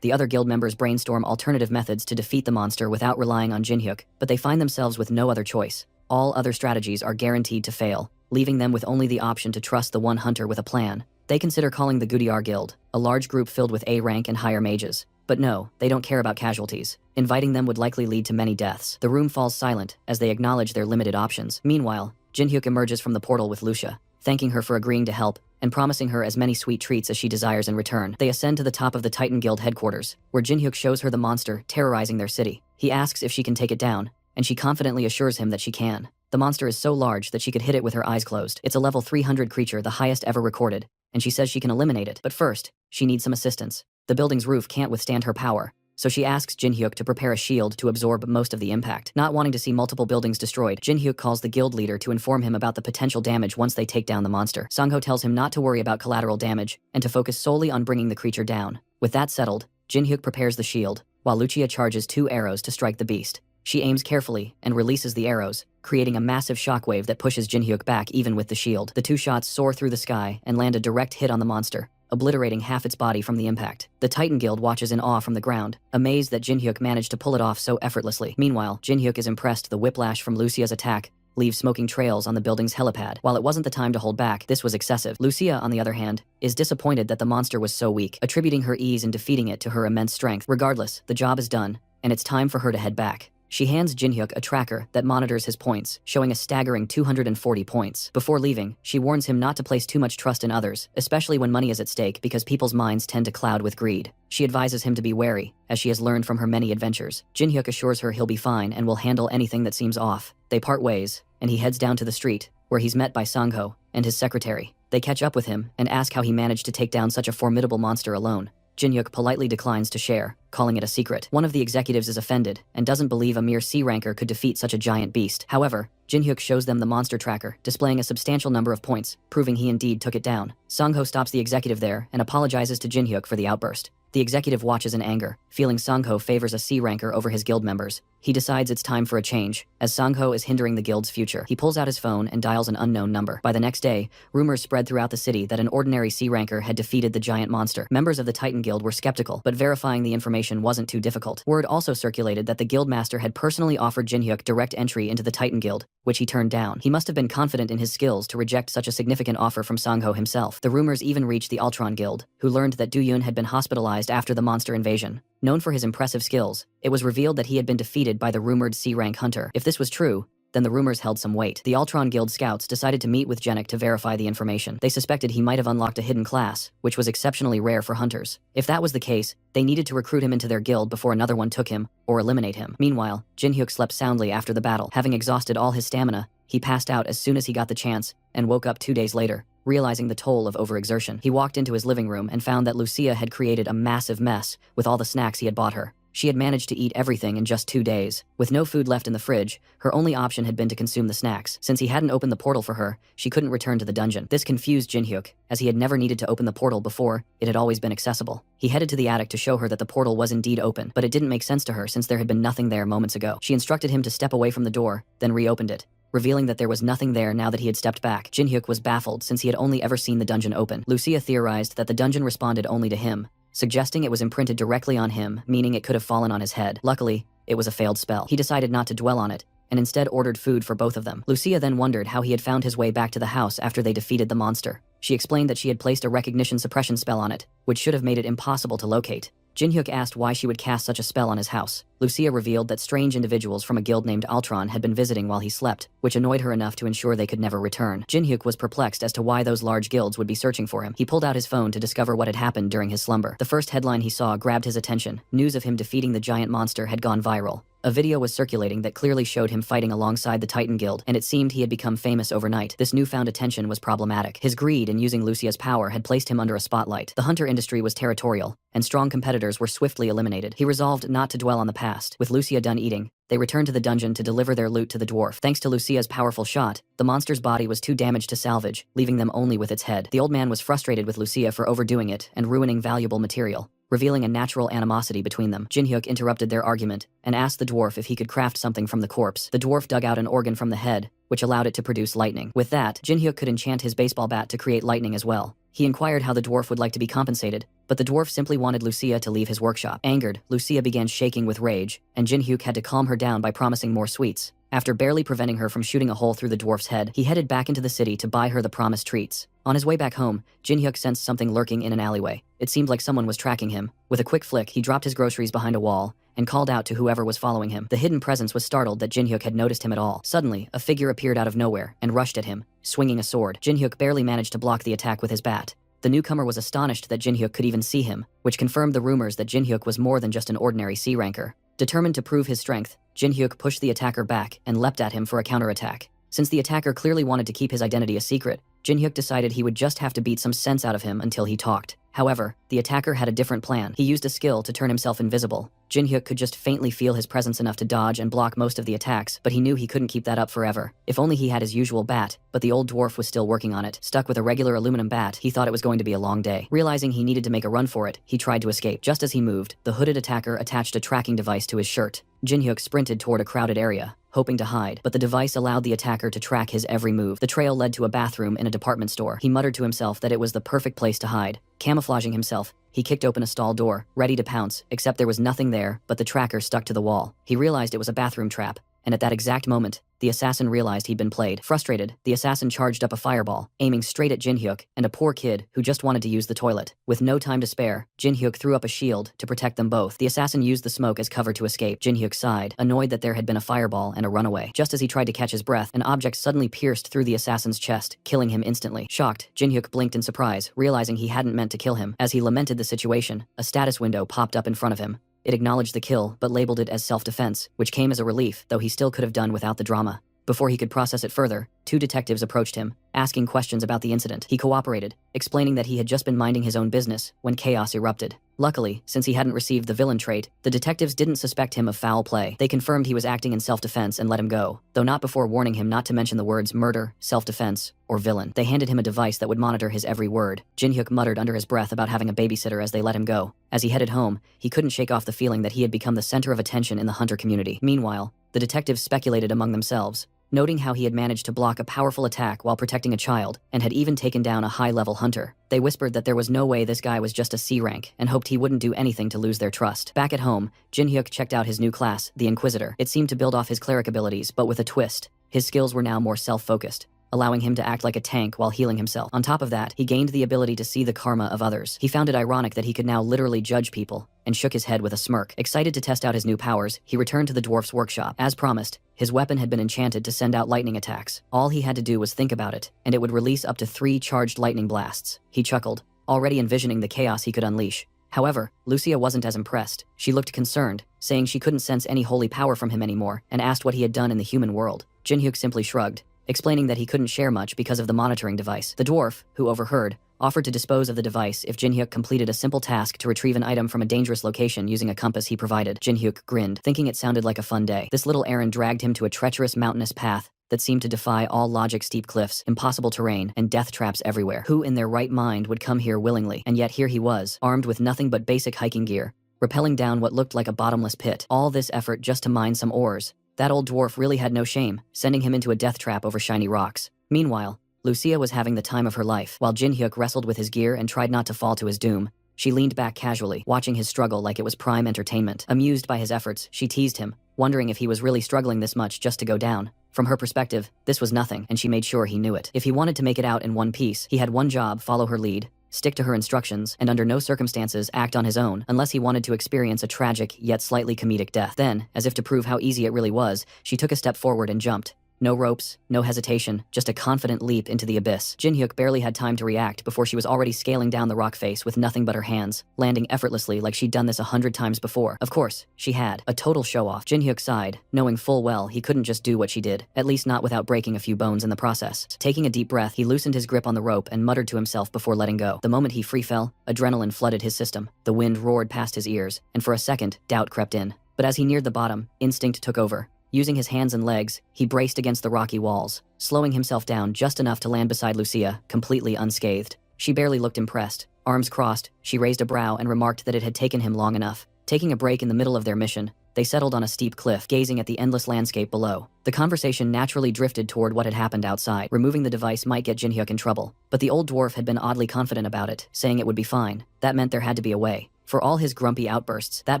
The other guild members brainstorm alternative methods to defeat the monster without relying on Jinhyuk, but they find themselves with no other choice. All other strategies are guaranteed to fail, leaving them with only the option to trust the one hunter with a plan. They consider calling the Gudiyar Guild, a large group filled with A-rank and higher mages. But no, they don't care about casualties. Inviting them would likely lead to many deaths. The room falls silent as they acknowledge their limited options. Meanwhile, Jinhyuk emerges from the portal with Lucia, thanking her for agreeing to help and promising her as many sweet treats as she desires in return. They ascend to the top of the Titan Guild headquarters, where Jinhyuk shows her the monster terrorizing their city. He asks if she can take it down, and she confidently assures him that she can. The monster is so large that she could hit it with her eyes closed. It's a level 300 creature, the highest ever recorded, and she says she can eliminate it. But first, she needs some assistance. The building's roof can't withstand her power, so she asks Jinhyuk to prepare a shield to absorb most of the impact. Not wanting to see multiple buildings destroyed, Jinhyuk calls the guild leader to inform him about the potential damage once they take down the monster. Sangho tells him not to worry about collateral damage and to focus solely on bringing the creature down. With that settled, Jinhyuk prepares the shield, while Lucia charges 2 arrows to strike the beast. She aims carefully and releases the arrows, creating a massive shockwave that pushes Jinhyuk back even with the shield. The 2 shots soar through the sky and land a direct hit on the monster, obliterating half its body from the impact. The Titan Guild watches in awe from the ground, amazed that Jinhyuk managed to pull it off so effortlessly. Meanwhile, Jinhyuk is impressed the whiplash from Lucia's attack leaves smoking trails on the building's helipad. While it wasn't the time to hold back, this was excessive. Lucia, on the other hand, is disappointed that the monster was so weak, attributing her ease in defeating it to her immense strength. Regardless, the job is done, and it's time for her to head back. She hands Jinhyuk a tracker that monitors his points, showing a staggering 240 points. Before leaving, she warns him not to place too much trust in others, especially when money is at stake because people's minds tend to cloud with greed. She advises him to be wary, as she has learned from her many adventures. Jinhyuk assures her he'll be fine and will handle anything that seems off. They part ways, and he heads down to the street, where he's met by Sangho and his secretary. They catch up with him and ask how he managed to take down such a formidable monster alone. Jinhyuk politely declines to share, calling it a secret. One of the executives is offended and doesn't believe a mere C-ranker could defeat such a giant beast. However, Jinhyuk shows them the monster tracker, displaying a substantial number of points, proving he indeed took it down. Sangho stops the executive there and apologizes to Jinhyuk for the outburst. The executive watches in anger, feeling Sangho favors a C-ranker over his guild members. He decides it's time for a change, as Sangho is hindering the guild's future. He pulls out his phone and dials an unknown number. By the next day, rumors spread throughout the city that an ordinary C-ranker had defeated the giant monster. Members of the Titan Guild were skeptical, but verifying the information information wasn't too difficult. Word also circulated that the guildmaster had personally offered Jinhyuk direct entry into the Titan Guild, which he turned down. He must have been confident in his skills to reject such a significant offer from Sangho himself. The rumors even reached the Ultron Guild, who learned that Do-yoon had been hospitalized after the monster invasion. Known for his impressive skills, it was revealed that he had been defeated by the rumored C-rank hunter. If this was true, then the rumors held some weight. The Ultron Guild scouts decided to meet with Genik to verify the information. They suspected he might have unlocked a hidden class, which was exceptionally rare for hunters. If that was the case, they needed to recruit him into their guild before another one took him, or eliminate him. Meanwhile, Jinhyuk slept soundly after the battle. Having exhausted all his stamina, he passed out as soon as he got the chance, and woke up 2 days later, realizing the toll of overexertion. He walked into his living room and found that Lucia had created a massive mess with all the snacks he had bought her. She had managed to eat everything in just 2 days. With no food left in the fridge, her only option had been to consume the snacks. Since he hadn't opened the portal for her, she couldn't return to the dungeon. This confused Jinhyuk, as he had never needed to open the portal before. It had always been accessible. He headed to the attic to show her that the portal was indeed open, but it didn't make sense to her since there had been nothing there moments ago. She instructed him to step away from the door, then reopened it, revealing that there was nothing there now that he had stepped back. Jinhyuk was baffled since he had only ever seen the dungeon open. Lucia theorized that the dungeon responded only to him, suggesting it was imprinted directly on him, meaning it could have fallen on his head. Luckily, it was a failed spell. He decided not to dwell on it, and instead ordered food for both of them. Lucia then wondered how he had found his way back to the house after they defeated the monster. She explained that she had placed a recognition suppression spell on it, which should have made it impossible to locate. Jinhyuk asked why she would cast such a spell on his house. Lucia revealed that strange individuals from a guild named Ultron had been visiting while he slept, which annoyed her enough to ensure they could never return. Jinhyuk was perplexed as to why those large guilds would be searching for him. He pulled out his phone to discover what had happened during his slumber. The first headline he saw grabbed his attention. News of him defeating the giant monster had gone viral. A video was circulating that clearly showed him fighting alongside the Titan Guild, and it seemed he had become famous overnight. This newfound attention was problematic. His greed in using Lucia's power had placed him under a spotlight. The hunter industry was territorial, and strong competitors were swiftly eliminated. He resolved not to dwell on the past. With Lucia done eating, they returned to the dungeon to deliver their loot to the dwarf. Thanks to Lucia's powerful shot, the monster's body was too damaged to salvage, leaving them only with its head. The old man was frustrated with Lucia for overdoing it and ruining valuable material, revealing a natural animosity between them. Jinhyuk interrupted their argument and asked the dwarf if he could craft something from the corpse. The dwarf dug out an organ from the head, which allowed it to produce lightning. With that, Jinhyuk could enchant his baseball bat to create lightning as well. He inquired how the dwarf would like to be compensated, but the dwarf simply wanted Lucia to leave his workshop. Angered, Lucia began shaking with rage, and Jinhyuk had to calm her down by promising more sweets. After barely preventing her from shooting a hole through the dwarf's head, he headed back into the city to buy her the promised treats. On his way back home, Jinhyuk sensed something lurking in an alleyway. It seemed like someone was tracking him. With a quick flick, he dropped his groceries behind a wall and called out to whoever was following him. The hidden presence was startled that Jinhyuk had noticed him at all. Suddenly, a figure appeared out of nowhere and rushed at him, swinging a sword. Jinhyuk barely managed to block the attack with his bat. The newcomer was astonished that Jinhyuk could even see him, which confirmed the rumors that Jinhyuk was more than just an ordinary C-ranker. Determined to prove his strength, Jinhyuk pushed the attacker back and leapt at him for a counterattack. Since the attacker clearly wanted to keep his identity a secret, Jinhyuk decided he would just have to beat some sense out of him until he talked. However, the attacker had a different plan. He used a skill to turn himself invisible. Jinhyuk could just faintly feel his presence enough to dodge and block most of the attacks, but he knew he couldn't keep that up forever. If only he had his usual bat, but the old dwarf was still working on it. Stuck with a regular aluminum bat, he thought it was going to be a long day. Realizing he needed to make a run for it, he tried to escape. Just as he moved, the hooded attacker attached a tracking device to his shirt. Jinhyuk sprinted toward a crowded area, hoping to hide, but the device allowed the attacker to track his every move. The trail led to a bathroom in a department store. He muttered to himself that it was the perfect place to hide. Camouflaging himself, he kicked open a stall door, ready to pounce, except there was nothing there but the tracker stuck to the wall. He realized it was a bathroom trap, and at that exact moment, the assassin realized he'd been played. Frustrated, the assassin charged up a fireball, aiming straight at Jinhyuk and a poor kid who just wanted to use the toilet. With no time to spare, Jinhyuk threw up a shield to protect them both. The assassin used the smoke as cover to escape. Jinhyuk sighed, annoyed that there had been a fireball and a runaway. Just as he tried to catch his breath, an object suddenly pierced through the assassin's chest, killing him instantly. Shocked, Jinhyuk blinked in surprise, realizing he hadn't meant to kill him. As he lamented the situation, a status window popped up in front of him. It acknowledged the kill, but labeled it as self-defense, which came as a relief, though he still could have done without the drama. Before he could process it further, 2 detectives approached him, asking questions about the incident. He cooperated, explaining that he had just been minding his own business when chaos erupted. Luckily, since he hadn't received the villain trait, the detectives didn't suspect him of foul play. They confirmed he was acting in self-defense and let him go, though not before warning him not to mention the words murder, self-defense, or villain. They handed him a device that would monitor his every word. Jinhyuk muttered under his breath about having a babysitter as they let him go. As he headed home, he couldn't shake off the feeling that he had become the center of attention in the hunter community. Meanwhile, the detectives speculated among themselves. noting how he had managed to block a powerful attack while protecting a child, and had even taken down a high-level hunter. They whispered that there was no way this guy was just a C rank, and hoped he wouldn't do anything to lose their trust. Back at home, Jin-hyuk checked out his new class, the Inquisitor. It seemed to build off his cleric abilities, but with a twist. His skills were now more self-focused, allowing him to act like a tank while healing himself. On top of that, he gained the ability to see the karma of others. He found it ironic that he could now literally judge people, and shook his head with a smirk. Excited to test out his new powers, he returned to the dwarf's workshop. As promised, his weapon had been enchanted to send out lightning attacks. All he had to do was think about it, and it would release up to 3 charged lightning blasts. He chuckled, already envisioning the chaos he could unleash. However, Lucia wasn't as impressed. She looked concerned, saying she couldn't sense any holy power from him anymore, and asked what he had done in the human world. Jin-hyuk simply shrugged, explaining that he couldn't share much because of the monitoring device. The dwarf, who overheard, offered to dispose of the device if Jin-hyuk completed a simple task to retrieve an item from a dangerous location using a compass he provided. Jin-hyuk grinned, thinking it sounded like a fun day. This little errand dragged him to a treacherous mountainous path that seemed to defy all logic: steep cliffs, impossible terrain, and death traps everywhere. Who in their right mind would come here willingly? And yet here he was, armed with nothing but basic hiking gear, rappelling down what looked like a bottomless pit. All this effort just to mine some ores. That old dwarf really had no shame, sending him into a death trap over shiny rocks. Meanwhile, Lucia was having the time of her life. While Jin-hyuk wrestled with his gear and tried not to fall to his doom, she leaned back casually, watching his struggle like it was prime entertainment. Amused by his efforts, she teased him, wondering if he was really struggling this much just to go down. From her perspective, this was nothing, and she made sure he knew it. If he wanted to make it out in one piece, he had one job: follow her lead, stick to her instructions, and under no circumstances act on his own, unless he wanted to experience a tragic yet slightly comedic death. Then, as if to prove how easy it really was, she took a step forward and jumped. No ropes, no hesitation, just a confident leap into the abyss. Jin-hyuk barely had time to react before she was already scaling down the rock face with nothing but her hands, landing effortlessly like she'd done this 100 times before. Of course, she had. A total show-off. Jin-hyuk sighed, knowing full well he couldn't just do what she did, at least not without breaking a few bones in the process. Taking a deep breath, he loosened his grip on the rope and muttered to himself before letting go. The moment he free fell, adrenaline flooded his system. The wind roared past his ears, and for a second, doubt crept in. But as he neared the bottom, instinct took over. Using his hands and legs, he braced against the rocky walls, slowing himself down just enough to land beside Lucia, completely unscathed. She barely looked impressed. Arms crossed, she raised a brow and remarked that it had taken him long enough. Taking a break in the middle of their mission, they settled on a steep cliff, gazing at the endless landscape below. The conversation naturally drifted toward what had happened outside. Removing the device might get Jin-hyuk in trouble, but the old dwarf had been oddly confident about it, saying it would be fine. That meant there had to be a way. For all his grumpy outbursts, that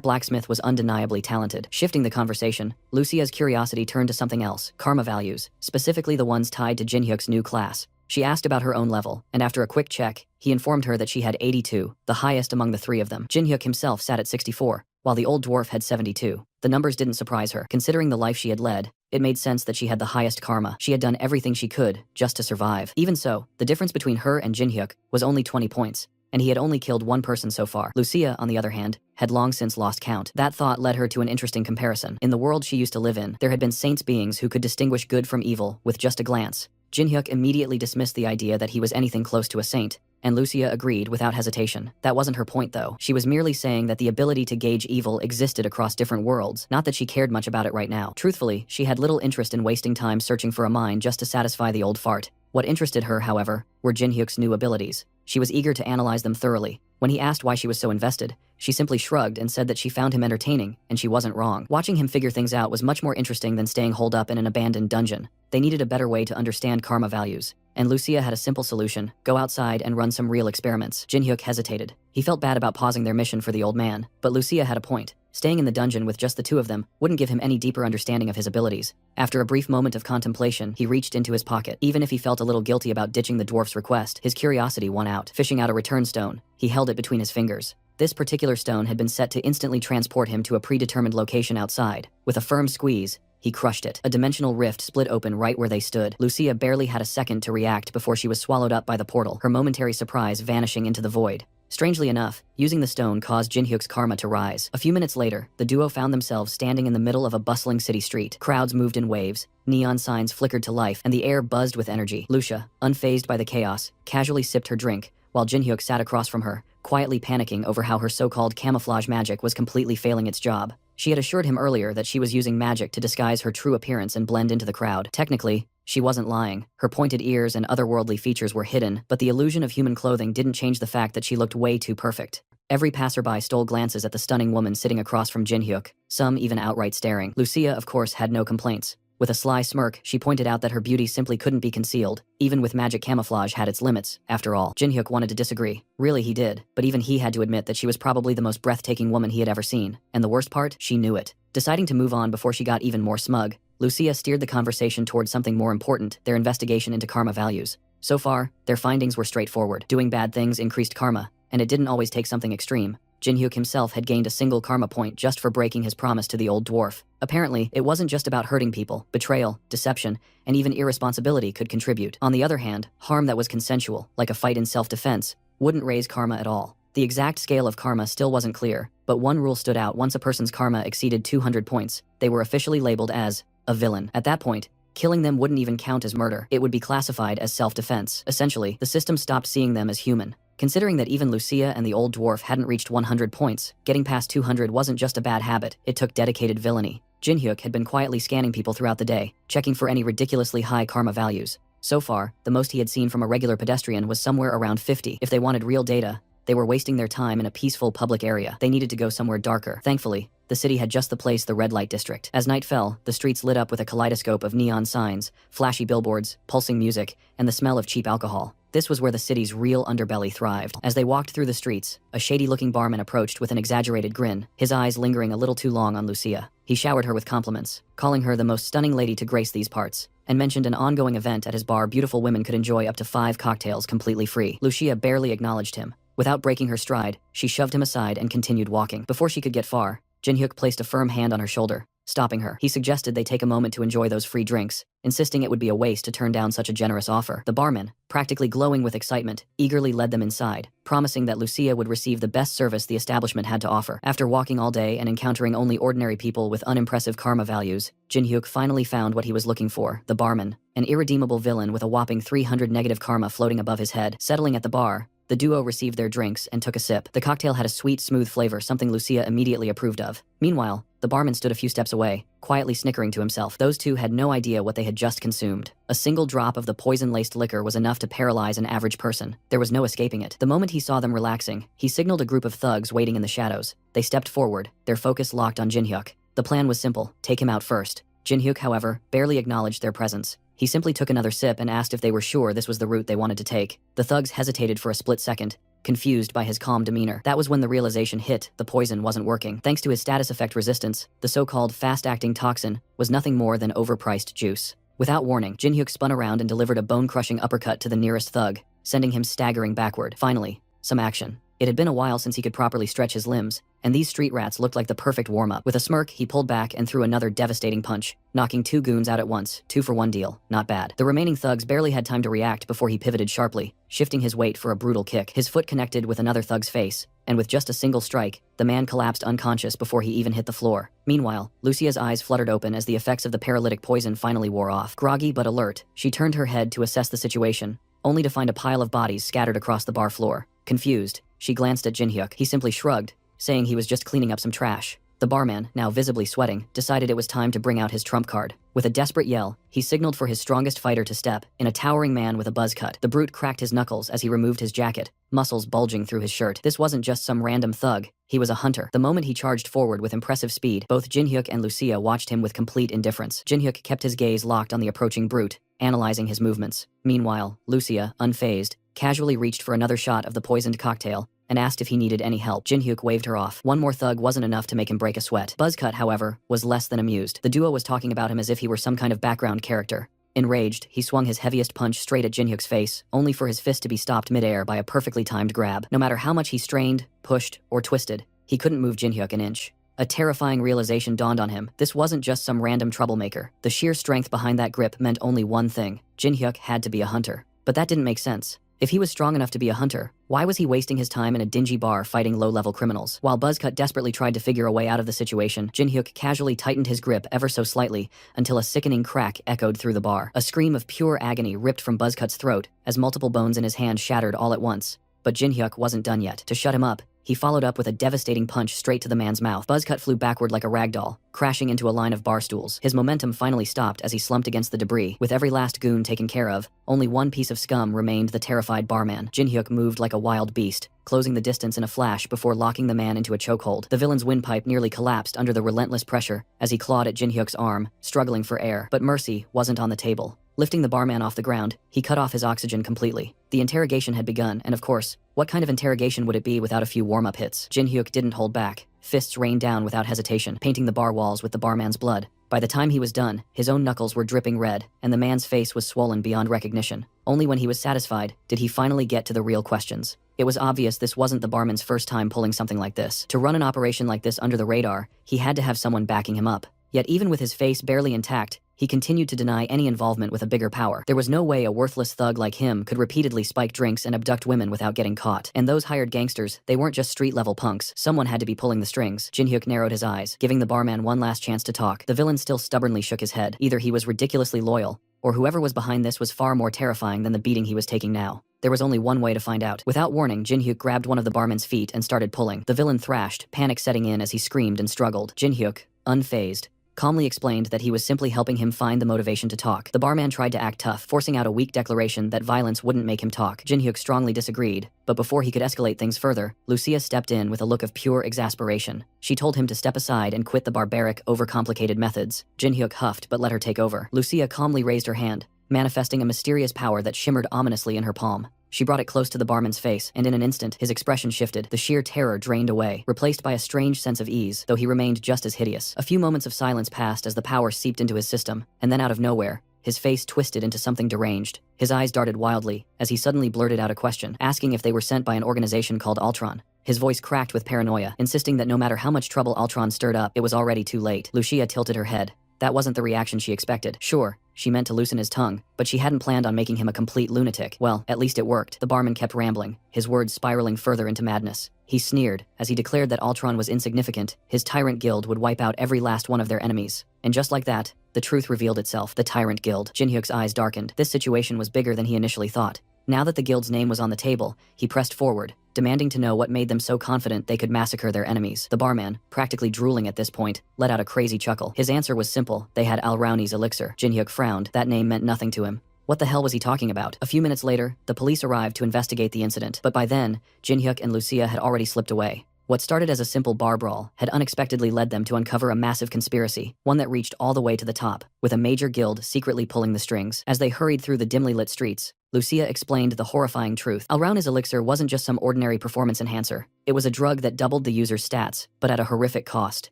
blacksmith was undeniably talented. Shifting the conversation, Lucia's curiosity turned to something else: karma values, specifically the ones tied to Jin-hyuk's new class. She asked about her own level, and after a quick check, he informed her that she had 82, the highest among the 3 of them. Jin-hyuk himself sat at 64, while the old dwarf had 72. The numbers didn't surprise her. Considering the life she had led, it made sense that she had the highest karma. She had done everything she could just to survive. Even so, the difference between her and Jin-hyuk was only 20 points. And he had only killed 1 person so far. Lucia, on the other hand, had long since lost count. That thought led her to an interesting comparison. In the world she used to live in, there had been saints beings who could distinguish good from evil with just a glance. Jin-hyuk immediately dismissed the idea that he was anything close to a saint, and Lucia agreed without hesitation. That wasn't her point though. She was merely saying that the ability to gauge evil existed across different worlds, not that she cared much about it right now. Truthfully, she had little interest in wasting time searching for a mine just to satisfy the old fart. What interested her, however, were Jin-hyuk's new abilities. She was eager to analyze them thoroughly. When he asked why she was so invested, she simply shrugged and said that she found him entertaining, and she wasn't wrong. Watching him figure things out was much more interesting than staying holed up in an abandoned dungeon. They needed a better way to understand karma values, and Lucia had a simple solution: go outside and run some real experiments. Jin-hyuk hesitated. He felt bad about pausing their mission for the old man, but Lucia had a point. Staying in the dungeon with just the 2 of them wouldn't give him any deeper understanding of his abilities. After a brief moment of contemplation, he reached into his pocket. Even if he felt a little guilty about ditching the dwarf's request, his curiosity won out. Fishing out a return stone, he held it between his fingers. This particular stone had been set to instantly transport him to a predetermined location outside. With a firm squeeze, he crushed it. A dimensional rift split open right where they stood. Lucia barely had a second to react before she was swallowed up by the portal, her momentary surprise vanishing into the void. Strangely enough, using the stone caused Jin-hyuk's karma to rise. A few minutes later, the duo found themselves standing in the middle of a bustling city street. Crowds moved in waves, neon signs flickered to life, and the air buzzed with energy. Lucia, unfazed by the chaos, casually sipped her drink, while Jin-hyuk sat across from her, quietly panicking over how her so-called camouflage magic was completely failing its job. She had assured him earlier that she was using magic to disguise her true appearance and blend into the crowd. Technically, she wasn't lying. Her pointed ears and otherworldly features were hidden, but the illusion of human clothing didn't change the fact that she looked way too perfect. Every passerby stole glances at the stunning woman sitting across from Jin-hyuk, some even outright staring. Lucia, of course, had no complaints. With a sly smirk, she pointed out that her beauty simply couldn't be concealed. Even with magic, camouflage had its limits, after all. Jin-hyuk wanted to disagree. Really, he did. But even he had to admit that she was probably the most breathtaking woman he had ever seen. And the worst part, she knew it. Deciding to move on before she got even more smug, Lucia steered the conversation towards something more important, their investigation into karma values. So far, their findings were straightforward. Doing bad things increased karma, and it didn't always take something extreme. Jin-hyuk himself had gained a single karma point just for breaking his promise to the old dwarf. Apparently, it wasn't just about hurting people. Betrayal, deception, and even irresponsibility could contribute. On the other hand, harm that was consensual, like a fight in self-defense, wouldn't raise karma at all. The exact scale of karma still wasn't clear, but one rule stood out: once a person's karma exceeded 200 points, they were officially labeled as a villain. At that point, killing them wouldn't even count as murder. It would be classified as self-defense. Essentially, the system stopped seeing them as human. Considering that even Lucia and the old dwarf hadn't reached 100 points, getting past 200 wasn't just a bad habit, it took dedicated villainy. Jin-hyuk had been quietly scanning people throughout the day, checking for any ridiculously high karma values. So far, the most he had seen from a regular pedestrian was somewhere around 50. If they wanted real data, they were wasting their time in a peaceful public area. They needed to go somewhere darker. Thankfully, the city had just the place, the red light district. As night fell, the streets lit up with a kaleidoscope of neon signs, flashy billboards, pulsing music, and the smell of cheap alcohol. This was where the city's real underbelly thrived. As they walked through the streets, a shady-looking barman approached with an exaggerated grin, his eyes lingering a little too long on Lucia. He showered her with compliments, calling her the most stunning lady to grace these parts, and mentioned an ongoing event at his bar beautiful women could enjoy up to 5 cocktails completely free. Lucia barely acknowledged him. Without breaking her stride, she shoved him aside and continued walking. Before she could get far, Jin-hyuk placed a firm hand on her shoulder, stopping her. He suggested they take a moment to enjoy those free drinks, insisting it would be a waste to turn down such a generous offer. The barman, practically glowing with excitement, eagerly led them inside, promising that Lucia would receive the best service the establishment had to offer. After walking all day and encountering only ordinary people with unimpressive karma values, Jin-hyuk finally found what he was looking for: the barman, an irredeemable villain with a whopping 300 negative karma floating above his head. Settling at the bar, the duo received their drinks and took a sip. The cocktail had a sweet, smooth flavor, something Lucia immediately approved of. Meanwhile, the barman stood a few steps away, quietly snickering to himself. Those two had no idea what they had just consumed. A single drop of the poison-laced liquor was enough to paralyze an average person. There was no escaping it. The moment he saw them relaxing, he signaled a group of thugs waiting in the shadows. They stepped forward, their focus locked on Jin-hyuk. The plan was simple: take him out first. Jin-hyuk, however, barely acknowledged their presence. He simply took another sip and asked if they were sure this was the route they wanted to take. The thugs hesitated for a split second, confused by his calm demeanor. That was when the realization hit: the poison wasn't working. Thanks to his status effect resistance, the so-called fast-acting toxin was nothing more than overpriced juice. Without warning, Jin-hyuk spun around and delivered a bone-crushing uppercut to the nearest thug, sending him staggering backward. Finally, some action. It had been a while since he could properly stretch his limbs, and these street rats looked like the perfect warm-up. With a smirk, he pulled back and threw another devastating punch, knocking 2 goons out at once. 2 for 1 deal. Not bad. The remaining thugs barely had time to react before he pivoted sharply, shifting his weight for a brutal kick. His foot connected with another thug's face, and with just a single strike, the man collapsed unconscious before he even hit the floor. Meanwhile, Lucia's eyes fluttered open as the effects of the paralytic poison finally wore off. Groggy but alert, she turned her head to assess the situation, only to find a pile of bodies scattered across the bar floor. Confused, she glanced at Jin-hyuk. He simply shrugged, saying he was just cleaning up some trash. The barman, now visibly sweating, decided it was time to bring out his trump card. With a desperate yell, he signaled for his strongest fighter to step in, a towering man with a buzz cut. The brute cracked his knuckles as he removed his jacket, muscles bulging through his shirt. This wasn't just some random thug, he was a hunter. The moment he charged forward with impressive speed, both Jin-hyuk and Lucia watched him with complete indifference. Jin-hyuk kept his gaze locked on the approaching brute, analyzing his movements. Meanwhile, Lucia, unfazed, casually reached for another shot of the poisoned cocktail and asked if he needed any help. Jin-hyuk waved her off. One more thug wasn't enough to make him break a sweat. Buzzcut, however, was less than amused. The duo was talking about him as if he were some kind of background character. Enraged, he swung his heaviest punch straight at Jin-hyuk's face, only for his fist to be stopped midair by a perfectly timed grab. No matter how much he strained, pushed, or twisted, he couldn't move Jin-hyuk an inch. A terrifying realization dawned on him. This wasn't just some random troublemaker. The sheer strength behind that grip meant only one thing: Jin-hyuk had to be a hunter. But that didn't make sense. If he was strong enough to be a hunter, why was he wasting his time in a dingy bar fighting low-level criminals? While Buzzcut desperately tried to figure a way out of the situation, Jin-hyuk casually tightened his grip ever so slightly until a sickening crack echoed through the bar. A scream of pure agony ripped from Buzzcut's throat as multiple bones in his hand shattered all at once. But Jin-hyuk wasn't done yet. To shut him up, He followed up with a devastating punch straight to the man's mouth. Buzzcut flew backward like a ragdoll, crashing into a line of bar stools. His momentum finally stopped as he slumped against the debris. With every last goon taken care of, only one piece of scum remained: the terrified barman. Jin-hyuk moved like a wild beast, closing the distance in a flash before locking the man into a chokehold. The villain's windpipe nearly collapsed under the relentless pressure as he clawed at Jin-hyuk's arm, struggling for air. But mercy wasn't on the table. Lifting the barman off the ground, he cut off his oxygen completely. The interrogation had begun, and of course, what kind of interrogation would it be without a few warm-up hits? Jin-hyuk didn't hold back. Fists rained down without hesitation, painting the bar walls with the barman's blood. By the time he was done, his own knuckles were dripping red, and the man's face was swollen beyond recognition. Only when he was satisfied did he finally get to the real questions. It was obvious this wasn't the barman's first time pulling something like this. To run an operation like this under the radar, he had to have someone backing him up. Yet even with his face barely intact, he continued to deny any involvement with a bigger power. There was no way a worthless thug like him could repeatedly spike drinks and abduct women without getting caught. And those hired gangsters, they weren't just street-level punks. Someone had to be pulling the strings. Jin-hyuk narrowed his eyes, giving the barman one last chance to talk. The villain still stubbornly shook his head. Either he was ridiculously loyal, or whoever was behind this was far more terrifying than the beating he was taking now. There was only one way to find out. Without warning, Jin-hyuk grabbed one of the barman's feet and started pulling. The villain thrashed, panic setting in as he screamed and struggled. Jin-hyuk, unfazed, calmly explained that he was simply helping him find the motivation to talk. The barman tried to act tough, forcing out a weak declaration that violence wouldn't make him talk. Jin-hyuk strongly disagreed, but before he could escalate things further, Lucia stepped in with a look of pure exasperation. She told him to step aside and quit the barbaric, overcomplicated methods. Jin-hyuk huffed but let her take over. Lucia calmly raised her hand, manifesting a mysterious power that shimmered ominously in her palm. She brought it close to the barman's face, and in an instant, his expression shifted. The sheer terror drained away, replaced by a strange sense of ease, though he remained just as hideous. A few moments of silence passed as the power seeped into his system, and then out of nowhere, his face twisted into something deranged. His eyes darted wildly, as he suddenly blurted out a question, asking if they were sent by an organization called Ultron. His voice cracked with paranoia, insisting that no matter how much trouble Ultron stirred up, it was already too late. Lucia tilted her head. That wasn't the reaction she expected. Sure, she meant to loosen his tongue, but she hadn't planned on making him a complete lunatic. Well, at least it worked. The barman kept rambling, his words spiraling further into madness. He sneered, as he declared that Ultron was insignificant. His Tyrant Guild would wipe out every last one of their enemies. And just like that, the truth revealed itself. The Tyrant Guild. Jin-hyuk's eyes darkened. This situation was bigger than he initially thought. Now that the guild's name was on the table, he pressed forward, demanding to know what made them so confident they could massacre their enemies. The barman, practically drooling at this point, let out a crazy chuckle. His answer was simple: they had Al-Rauni's elixir. Jin-hyuk frowned. That name meant nothing to him. What the hell was he talking about? A few minutes later, the police arrived to investigate the incident, but by then, Jin-hyuk and Lucia had already slipped away. What started as a simple bar brawl had unexpectedly led them to uncover a massive conspiracy, one that reached all the way to the top, with a major guild secretly pulling the strings. As they hurried through the dimly lit streets, Lucia explained the horrifying truth. Al-Rauni's elixir wasn't just some ordinary performance enhancer. It was a drug that doubled the user's stats, but at a horrific cost.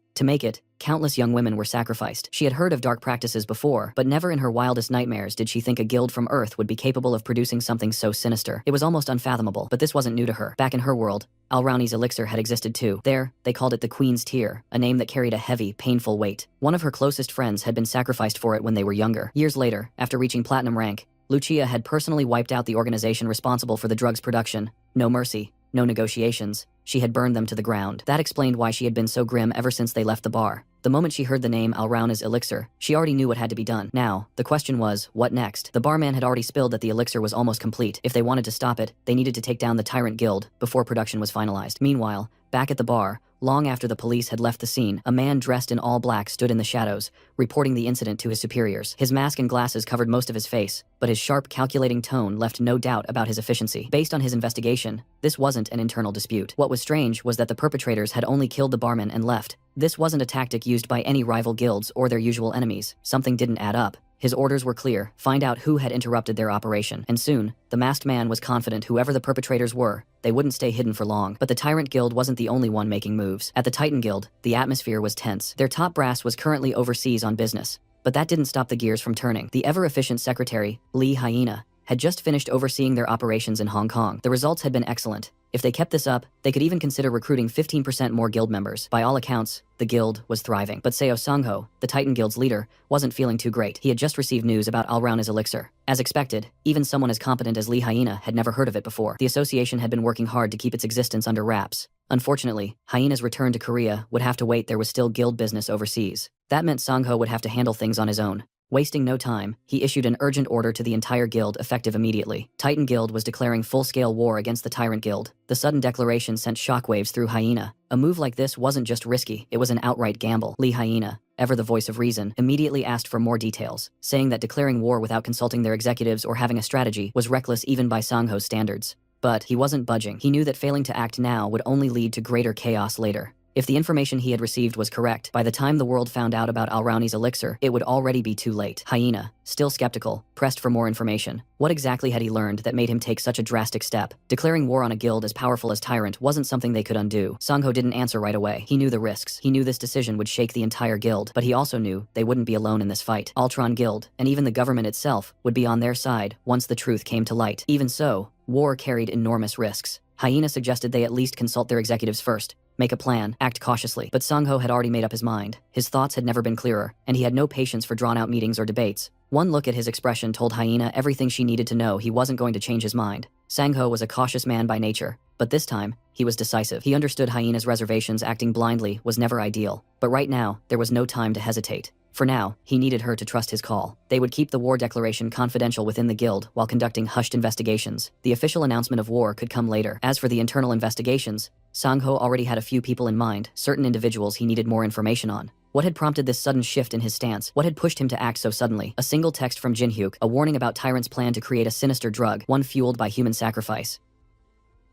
To make it, countless young women were sacrificed. She had heard of dark practices before, but never in her wildest nightmares did she think a guild from Earth would be capable of producing something so sinister. It was almost unfathomable, but this wasn't new to her. Back in her world, Al-Rauni's elixir had existed too. There, they called it the Queen's Tear, a name that carried a heavy, painful weight. One of her closest friends had been sacrificed for it when they were younger. Years later, after reaching platinum rank, Lucia had personally wiped out the organization responsible for the drug's production. No mercy, no negotiations. She had burned them to the ground. That explained why she had been so grim ever since they left the bar. The moment she heard the name Al-Rauni's elixir, she already knew what had to be done. Now, the question was, what next? The barman had already spilled that the elixir was almost complete. If they wanted to stop it, they needed to take down the Tyrant Guild before production was finalized. Meanwhile, back at the bar, long after the police had left the scene, a man dressed in all black stood in the shadows, reporting the incident to his superiors. His mask and glasses covered most of his face, but his sharp, calculating tone left no doubt about his efficiency. Based on his investigation, this wasn't an internal dispute. What was strange was that the perpetrators had only killed the barman and left. This wasn't a tactic used by any rival guilds or their usual enemies. Something didn't add up. His orders were clear: find out who had interrupted their operation. And soon, the masked man was confident whoever the perpetrators were, they wouldn't stay hidden for long. But the Tyrant Guild wasn't the only one making moves. At the Titan Guild, the atmosphere was tense. Their top brass was currently overseas on business. But that didn't stop the gears from turning. The ever-efficient secretary, Lee Hyena, had just finished overseeing their operations in Hong Kong. The results had been excellent. If they kept this up, they could even consider recruiting 15% more guild members. By all accounts, the guild was thriving. But Seo Sangho, the Titan Guild's leader, wasn't feeling too great. He had just received news about Al-Rauni's elixir. As expected, even someone as competent as Lee Hyena had never heard of it before. The association had been working hard to keep its existence under wraps. Unfortunately, Hyena's return to Korea would have to wait. There was still guild business overseas. That meant Sangho would have to handle things on his own. Wasting no time, he issued an urgent order to the entire guild effective immediately. Titan Guild was declaring full-scale war against the Tyrant Guild. The sudden declaration sent shockwaves through Hyena. A move like this wasn't just risky, it was an outright gamble. Lee Hyena, ever the voice of reason, immediately asked for more details, saying that declaring war without consulting their executives or having a strategy was reckless even by Sangho's standards. But he wasn't budging. He knew that failing to act now would only lead to greater chaos later. If the information he had received was correct, by the time the world found out about Alrauni's elixir, it would already be too late. Hyena, still skeptical, pressed for more information. What exactly had he learned that made him take such a drastic step? Declaring war on a guild as powerful as Tyrant wasn't something they could undo. Sangho didn't answer right away. He knew the risks. He knew this decision would shake the entire guild, but he also knew they wouldn't be alone in this fight. Ultron Guild, and even the government itself, would be on their side once the truth came to light. Even so, war carried enormous risks. Hyena suggested they at least consult their executives first, make a plan, act cautiously. But Sangho had already made up his mind. His thoughts had never been clearer, and he had no patience for drawn-out meetings or debates. One look at his expression told Hyena everything she needed to know. He wasn't going to change his mind. Sangho was a cautious man by nature, but this time, he was decisive. He understood Hyena's reservations. Acting blindly was never ideal, but right now, there was no time to hesitate. For now, he needed her to trust his call. They would keep the war declaration confidential within the guild while conducting hushed investigations. The official announcement of war could come later. As for the internal investigations, Sangho already had a few people in mind, certain individuals he needed more information on. What had prompted this sudden shift in his stance? What had pushed him to act so suddenly? A single text from Jinhyuk, a warning about Tyrant's plan to create a sinister drug, one fueled by human sacrifice.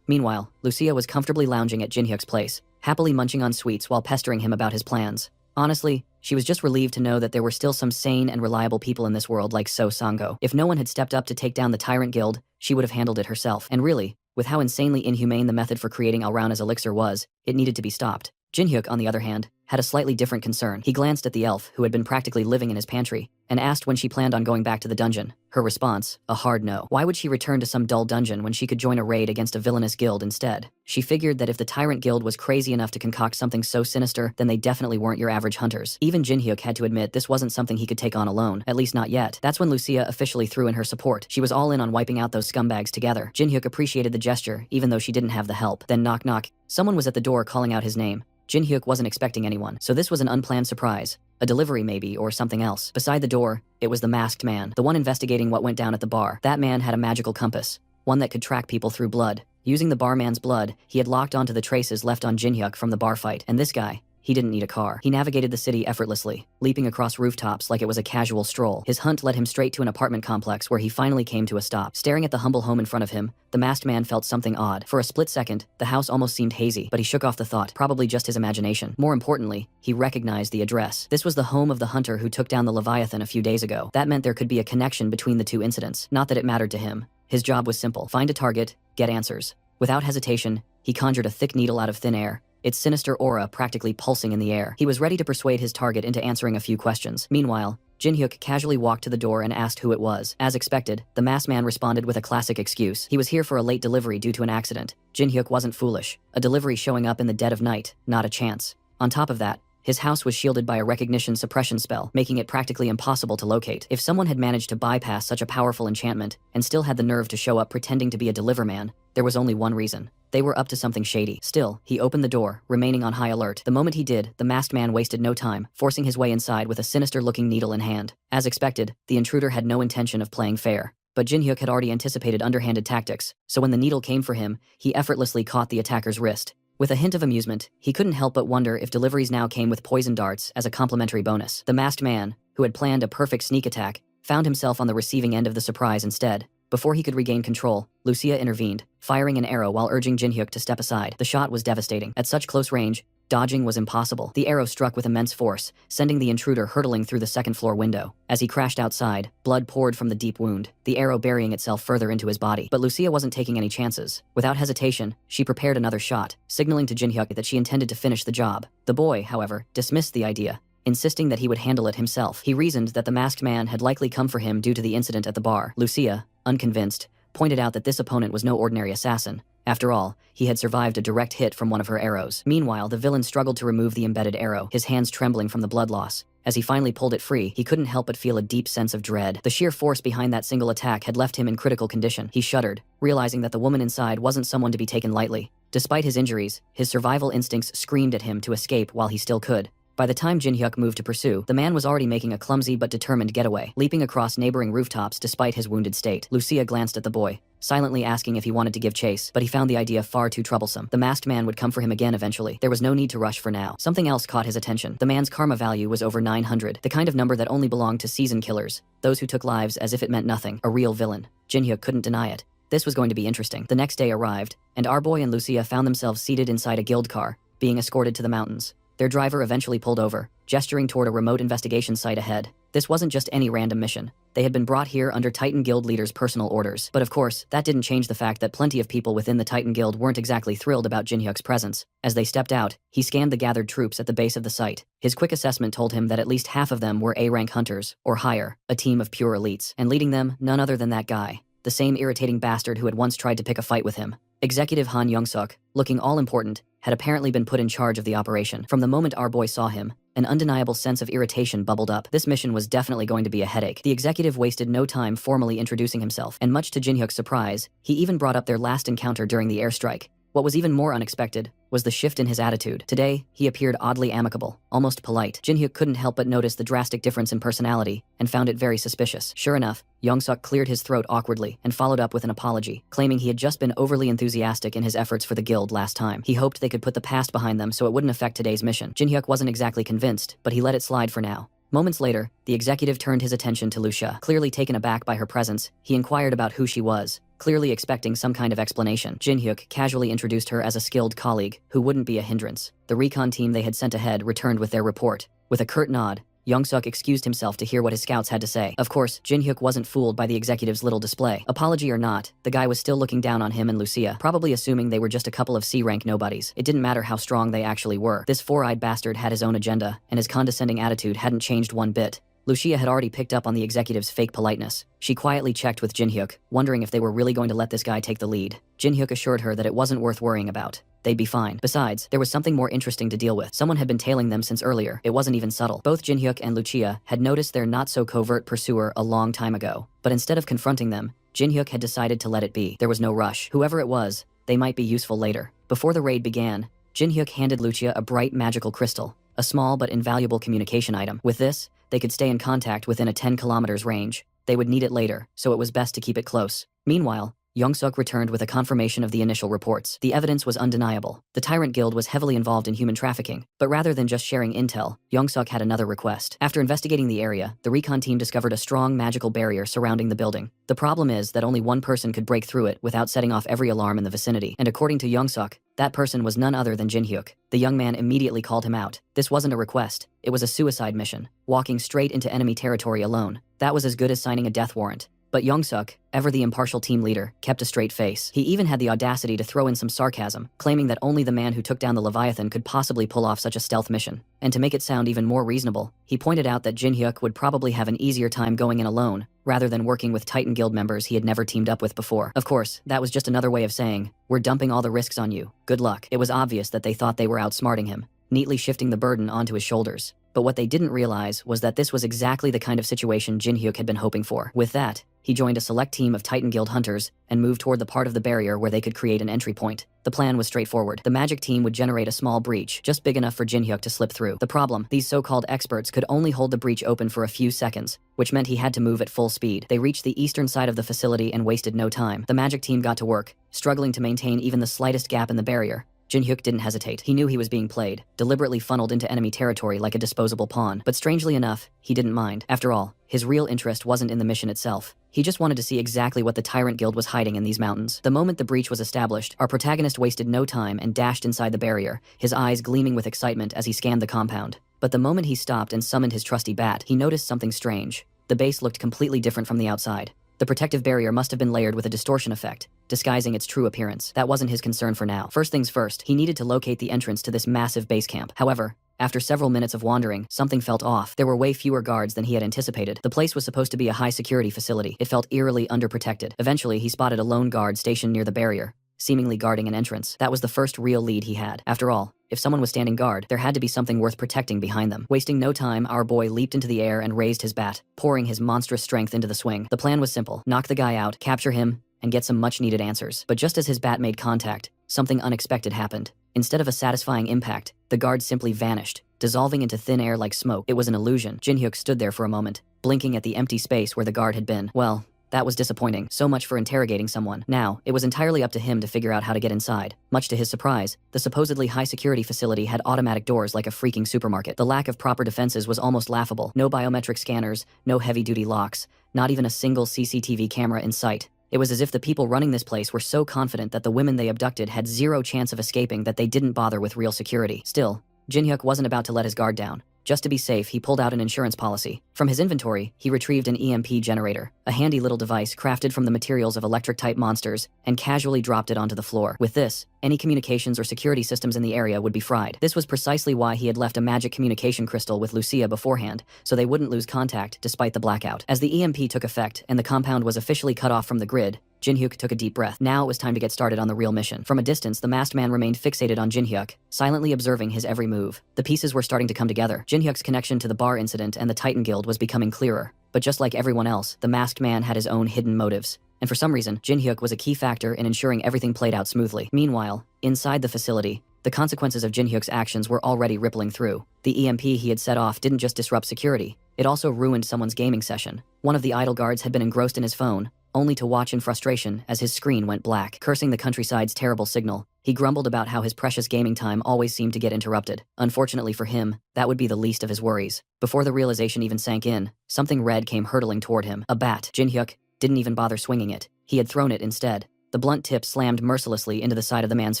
Meanwhile, Lucia was comfortably lounging at Jinhyuk's place, happily munching on sweets while pestering him about his plans. Honestly, she was just relieved to know that there were still some sane and reliable people in this world like Sangho. If no one had stepped up to take down the Tyrant Guild, she would have handled it herself. And really, with how insanely inhumane the method for creating Alrauna's elixir was, it needed to be stopped. Jinhyuk, on the other hand, had a slightly different concern. He glanced at the elf, who had been practically living in his pantry, and asked when she planned on going back to the dungeon. Her response, a hard no. Why would she return to some dull dungeon when she could join a raid against a villainous guild instead? She figured that if the Tyrant Guild was crazy enough to concoct something so sinister, then they definitely weren't your average hunters. Even Jinhyuk had to admit this wasn't something he could take on alone, at least not yet. That's when Lucia officially threw in her support. She was all in on wiping out those scumbags together. Jinhyuk appreciated the gesture, even though she didn't have the help. Then knock knock. Someone was at the door calling out his name. Jinhyuk wasn't expecting anyone, so this was an unplanned surprise. A delivery maybe, or something else. Beside the door, it was the masked man, the one investigating what went down at the bar. That man had a magical compass, one that could track people through blood. Using the barman's blood, he had locked onto the traces left on Jinhyuk from the bar fight. And this guy, he didn't need a car. He navigated the city effortlessly, leaping across rooftops like it was a casual stroll. His hunt led him straight to an apartment complex where he finally came to a stop. Staring at the humble home in front of him, the masked man felt something odd. For a split second, the house almost seemed hazy, but he shook off the thought, probably just his imagination. More importantly, he recognized the address. This was the home of the hunter who took down the Leviathan a few days ago. That meant there could be a connection between the two incidents. Not that it mattered to him. His job was simple. Find a target, get answers. Without hesitation, he conjured a thick needle out of thin air, its sinister aura practically pulsing in the air. He was ready to persuade his target into answering a few questions. Meanwhile, Jinhyuk casually walked to the door and asked who it was. As expected, the masked man responded with a classic excuse. He was here for a late delivery due to an accident. Jinhyuk wasn't foolish. A delivery showing up in the dead of night, not a chance. On top of that, his house was shielded by a recognition suppression spell, making it practically impossible to locate. If someone had managed to bypass such a powerful enchantment and still had the nerve to show up pretending to be a deliverman, there was only one reason. They were up to something shady. Still, he opened the door, remaining on high alert. The moment he did, the masked man wasted no time, forcing his way inside with a sinister-looking needle in hand. As expected, the intruder had no intention of playing fair. But Jinhyuk had already anticipated underhanded tactics, so when the needle came for him, he effortlessly caught the attacker's wrist. With a hint of amusement, he couldn't help but wonder if deliveries now came with poison darts as a complimentary bonus. The masked man, who had planned a perfect sneak attack, found himself on the receiving end of the surprise instead. Before he could regain control, Lucia intervened, firing an arrow while urging Jinhyuk to step aside. The shot was devastating. At such close range, dodging was impossible. The arrow struck with immense force, sending the intruder hurtling through the second-floor window. As he crashed outside, blood poured from the deep wound, the arrow burying itself further into his body. But Lucia wasn't taking any chances. Without hesitation, she prepared another shot, signaling to Jinhyuk that she intended to finish the job. The boy, however, dismissed the idea, insisting that he would handle it himself. He reasoned that the masked man had likely come for him due to the incident at the bar. Lucia, unconvinced, pointed out that this opponent was no ordinary assassin. After all, he had survived a direct hit from one of her arrows. Meanwhile, the villain struggled to remove the embedded arrow, his hands trembling from the blood loss. As he finally pulled it free, he couldn't help but feel a deep sense of dread. The sheer force behind that single attack had left him in critical condition. He shuddered, realizing that the woman inside wasn't someone to be taken lightly. Despite his injuries, his survival instincts screamed at him to escape while he still could. By the time Jin Hyuk moved to pursue, the man was already making a clumsy but determined getaway, leaping across neighboring rooftops despite his wounded state. Lucia glanced at the boy, silently asking if he wanted to give chase, but he found the idea far too troublesome. The masked man would come for him again eventually. There was no need to rush for now. Something else caught his attention. The man's karma value was over 900, the kind of number that only belonged to seasoned killers, those who took lives as if it meant nothing, a real villain. Jin Hyuk couldn't deny it. This was going to be interesting. The next day arrived, and our boy and Lucia found themselves seated inside a guild car, being escorted to the mountains. Their driver eventually pulled over, gesturing toward a remote investigation site ahead. This wasn't just any random mission. They had been brought here under Titan Guild leaders' personal orders. But of course, that didn't change the fact that plenty of people within the Titan Guild weren't exactly thrilled about Jin Hyuk's presence. As they stepped out, he scanned the gathered troops at the base of the site. His quick assessment told him that at least half of them were A-rank hunters, or higher, a team of pure elites. And leading them, none other than that guy, the same irritating bastard who had once tried to pick a fight with him. Executive Han Young-suk, looking all important, had apparently been put in charge of the operation. From the moment our boy saw him, an undeniable sense of irritation bubbled up. This mission was definitely going to be a headache. The executive wasted no time formally introducing himself, and much to Jin Hyuk's surprise, he even brought up their last encounter during the airstrike. What was even more unexpected was the shift in his attitude. Today, he appeared oddly amicable, almost polite. Jin Hyuk couldn't help but notice the drastic difference in personality and found it very suspicious. Sure enough, Young-suk cleared his throat awkwardly and followed up with an apology, claiming he had just been overly enthusiastic in his efforts for the guild last time. He hoped they could put the past behind them so it wouldn't affect today's mission. Jin Hyuk wasn't exactly convinced, but he let it slide for now. Moments later, the executive turned his attention to Lucia. Clearly taken aback by her presence, he inquired about who she was, clearly expecting some kind of explanation. Jin Hyuk casually introduced her as a skilled colleague who wouldn't be a hindrance. The recon team they had sent ahead returned with their report. With a curt nod, Young-suk excused himself to hear what his scouts had to say. Of course, Jin Hyuk wasn't fooled by the executive's little display. Apology or not, the guy was still looking down on him and Lucia, probably assuming they were just a couple of C-rank nobodies. It didn't matter how strong they actually were. This four-eyed bastard had his own agenda, and his condescending attitude hadn't changed one bit. Lucia had already picked up on the executive's fake politeness. She quietly checked with Jin Hyuk, wondering if they were really going to let this guy take the lead. Jin Hyuk assured her that it wasn't worth worrying about. They'd be fine. Besides, there was something more interesting to deal with. Someone had been tailing them since earlier. It wasn't even subtle. Both Jin Hyuk and Lucia had noticed their not-so-covert pursuer a long time ago. But instead of confronting them, Jin Hyuk had decided to let it be. There was no rush. Whoever it was, they might be useful later. Before the raid began, Jin Hyuk handed Lucia a bright magical crystal, a small but invaluable communication item. With this, they could stay in contact within a 10 kilometers range. They would need it later, so it was best to keep it close. Meanwhile, Young-suk returned with a confirmation of the initial reports. The evidence was undeniable. The Tyrant Guild was heavily involved in human trafficking, but rather than just sharing intel, Young-suk had another request. After investigating the area, the recon team discovered a strong magical barrier surrounding the building. The problem is that only one person could break through it without setting off every alarm in the vicinity, and according to Young-suk, that person was none other than Jin Hyuk. The young man immediately called him out. This wasn't a request, it was a suicide mission, walking straight into enemy territory alone. That was as good as signing a death warrant. But Young-suk, ever the impartial team leader, kept a straight face. He even had the audacity to throw in some sarcasm, claiming that only the man who took down the Leviathan could possibly pull off such a stealth mission. And to make it sound even more reasonable, he pointed out that Jin Hyuk would probably have an easier time going in alone, rather than working with Titan Guild members he had never teamed up with before. Of course, that was just another way of saying, "We're dumping all the risks on you. Good luck." It was obvious that they thought they were outsmarting him, neatly shifting the burden onto his shoulders. But what they didn't realize was that this was exactly the kind of situation Jin Hyuk had been hoping for. With that, he joined a select team of Titan Guild hunters and moved toward the part of the barrier where they could create an entry point. The plan was straightforward. The magic team would generate a small breach, just big enough for Jin Hyuk to slip through. The problem, these so-called experts could only hold the breach open for a few seconds, which meant he had to move at full speed. They reached the eastern side of the facility and wasted no time. The magic team got to work, struggling to maintain even the slightest gap in the barrier. Jin Hyuk didn't hesitate. He knew he was being played, deliberately funneled into enemy territory like a disposable pawn. But strangely enough, he didn't mind. After all, his real interest wasn't in the mission itself. He just wanted to see exactly what the Tyrant Guild was hiding in these mountains. The moment the breach was established, our protagonist wasted no time and dashed inside the barrier, his eyes gleaming with excitement as he scanned the compound. But the moment he stopped and summoned his trusty bat, he noticed something strange. The base looked completely different from the outside. The protective barrier must have been layered with a distortion effect, disguising its true appearance. That wasn't his concern for now. First things first, he needed to locate the entrance to this massive base camp. However, after several minutes of wandering, something felt off. There were way fewer guards than he had anticipated. The place was supposed to be a high-security facility. It felt eerily underprotected. Eventually, he spotted a lone guard stationed near the barrier, seemingly guarding an entrance. That was the first real lead he had. After all, if someone was standing guard, there had to be something worth protecting behind them. Wasting no time, our boy leaped into the air and raised his bat, pouring his monstrous strength into the swing. The plan was simple: knock the guy out, capture him, and get some much-needed answers. But just as his bat made contact, something unexpected happened. Instead of a satisfying impact, the guard simply vanished, dissolving into thin air like smoke. It was an illusion. Jin-hyuk stood there for a moment, blinking at the empty space where the guard had been. Well, that was disappointing. So much for interrogating someone. Now, it was entirely up to him to figure out how to get inside. Much to his surprise, the supposedly high-security facility had automatic doors like a freaking supermarket. The lack of proper defenses was almost laughable. No biometric scanners, no heavy-duty locks, not even a single CCTV camera in sight. It was as if the people running this place were so confident that the women they abducted had zero chance of escaping that they didn't bother with real security. Still, Jin-hyuk wasn't about to let his guard down. Just to be safe, he pulled out an insurance policy. From his inventory, he retrieved an EMP generator, a handy little device crafted from the materials of electric-type monsters, and casually dropped it onto the floor. With this, any communications or security systems in the area would be fried. This was precisely why he had left a magic communication crystal with Lucia beforehand, so they wouldn't lose contact despite the blackout. As the EMP took effect and the compound was officially cut off from the grid, Jin-hyuk took a deep breath. Now it was time to get started on the real mission. From a distance, the masked man remained fixated on Jin-hyuk, silently observing his every move. The pieces were starting to come together. Jin-hyuk's connection to the bar incident and the Titan Guild was becoming clearer. But just like everyone else, the masked man had his own hidden motives. And for some reason, Jin-hyuk was a key factor in ensuring everything played out smoothly. Meanwhile, inside the facility, the consequences of Jin-hyuk's actions were already rippling through. The EMP he had set off didn't just disrupt security, it also ruined someone's gaming session. One of the idle guards had been engrossed in his phone, only to watch in frustration as his screen went black. Cursing the countryside's terrible signal, he grumbled about how his precious gaming time always seemed to get interrupted. Unfortunately for him, that would be the least of his worries. Before the realization even sank in, something red came hurtling toward him. A bat. Jin-hyuk didn't even bother swinging it. He had thrown it instead. The blunt tip slammed mercilessly into the side of the man's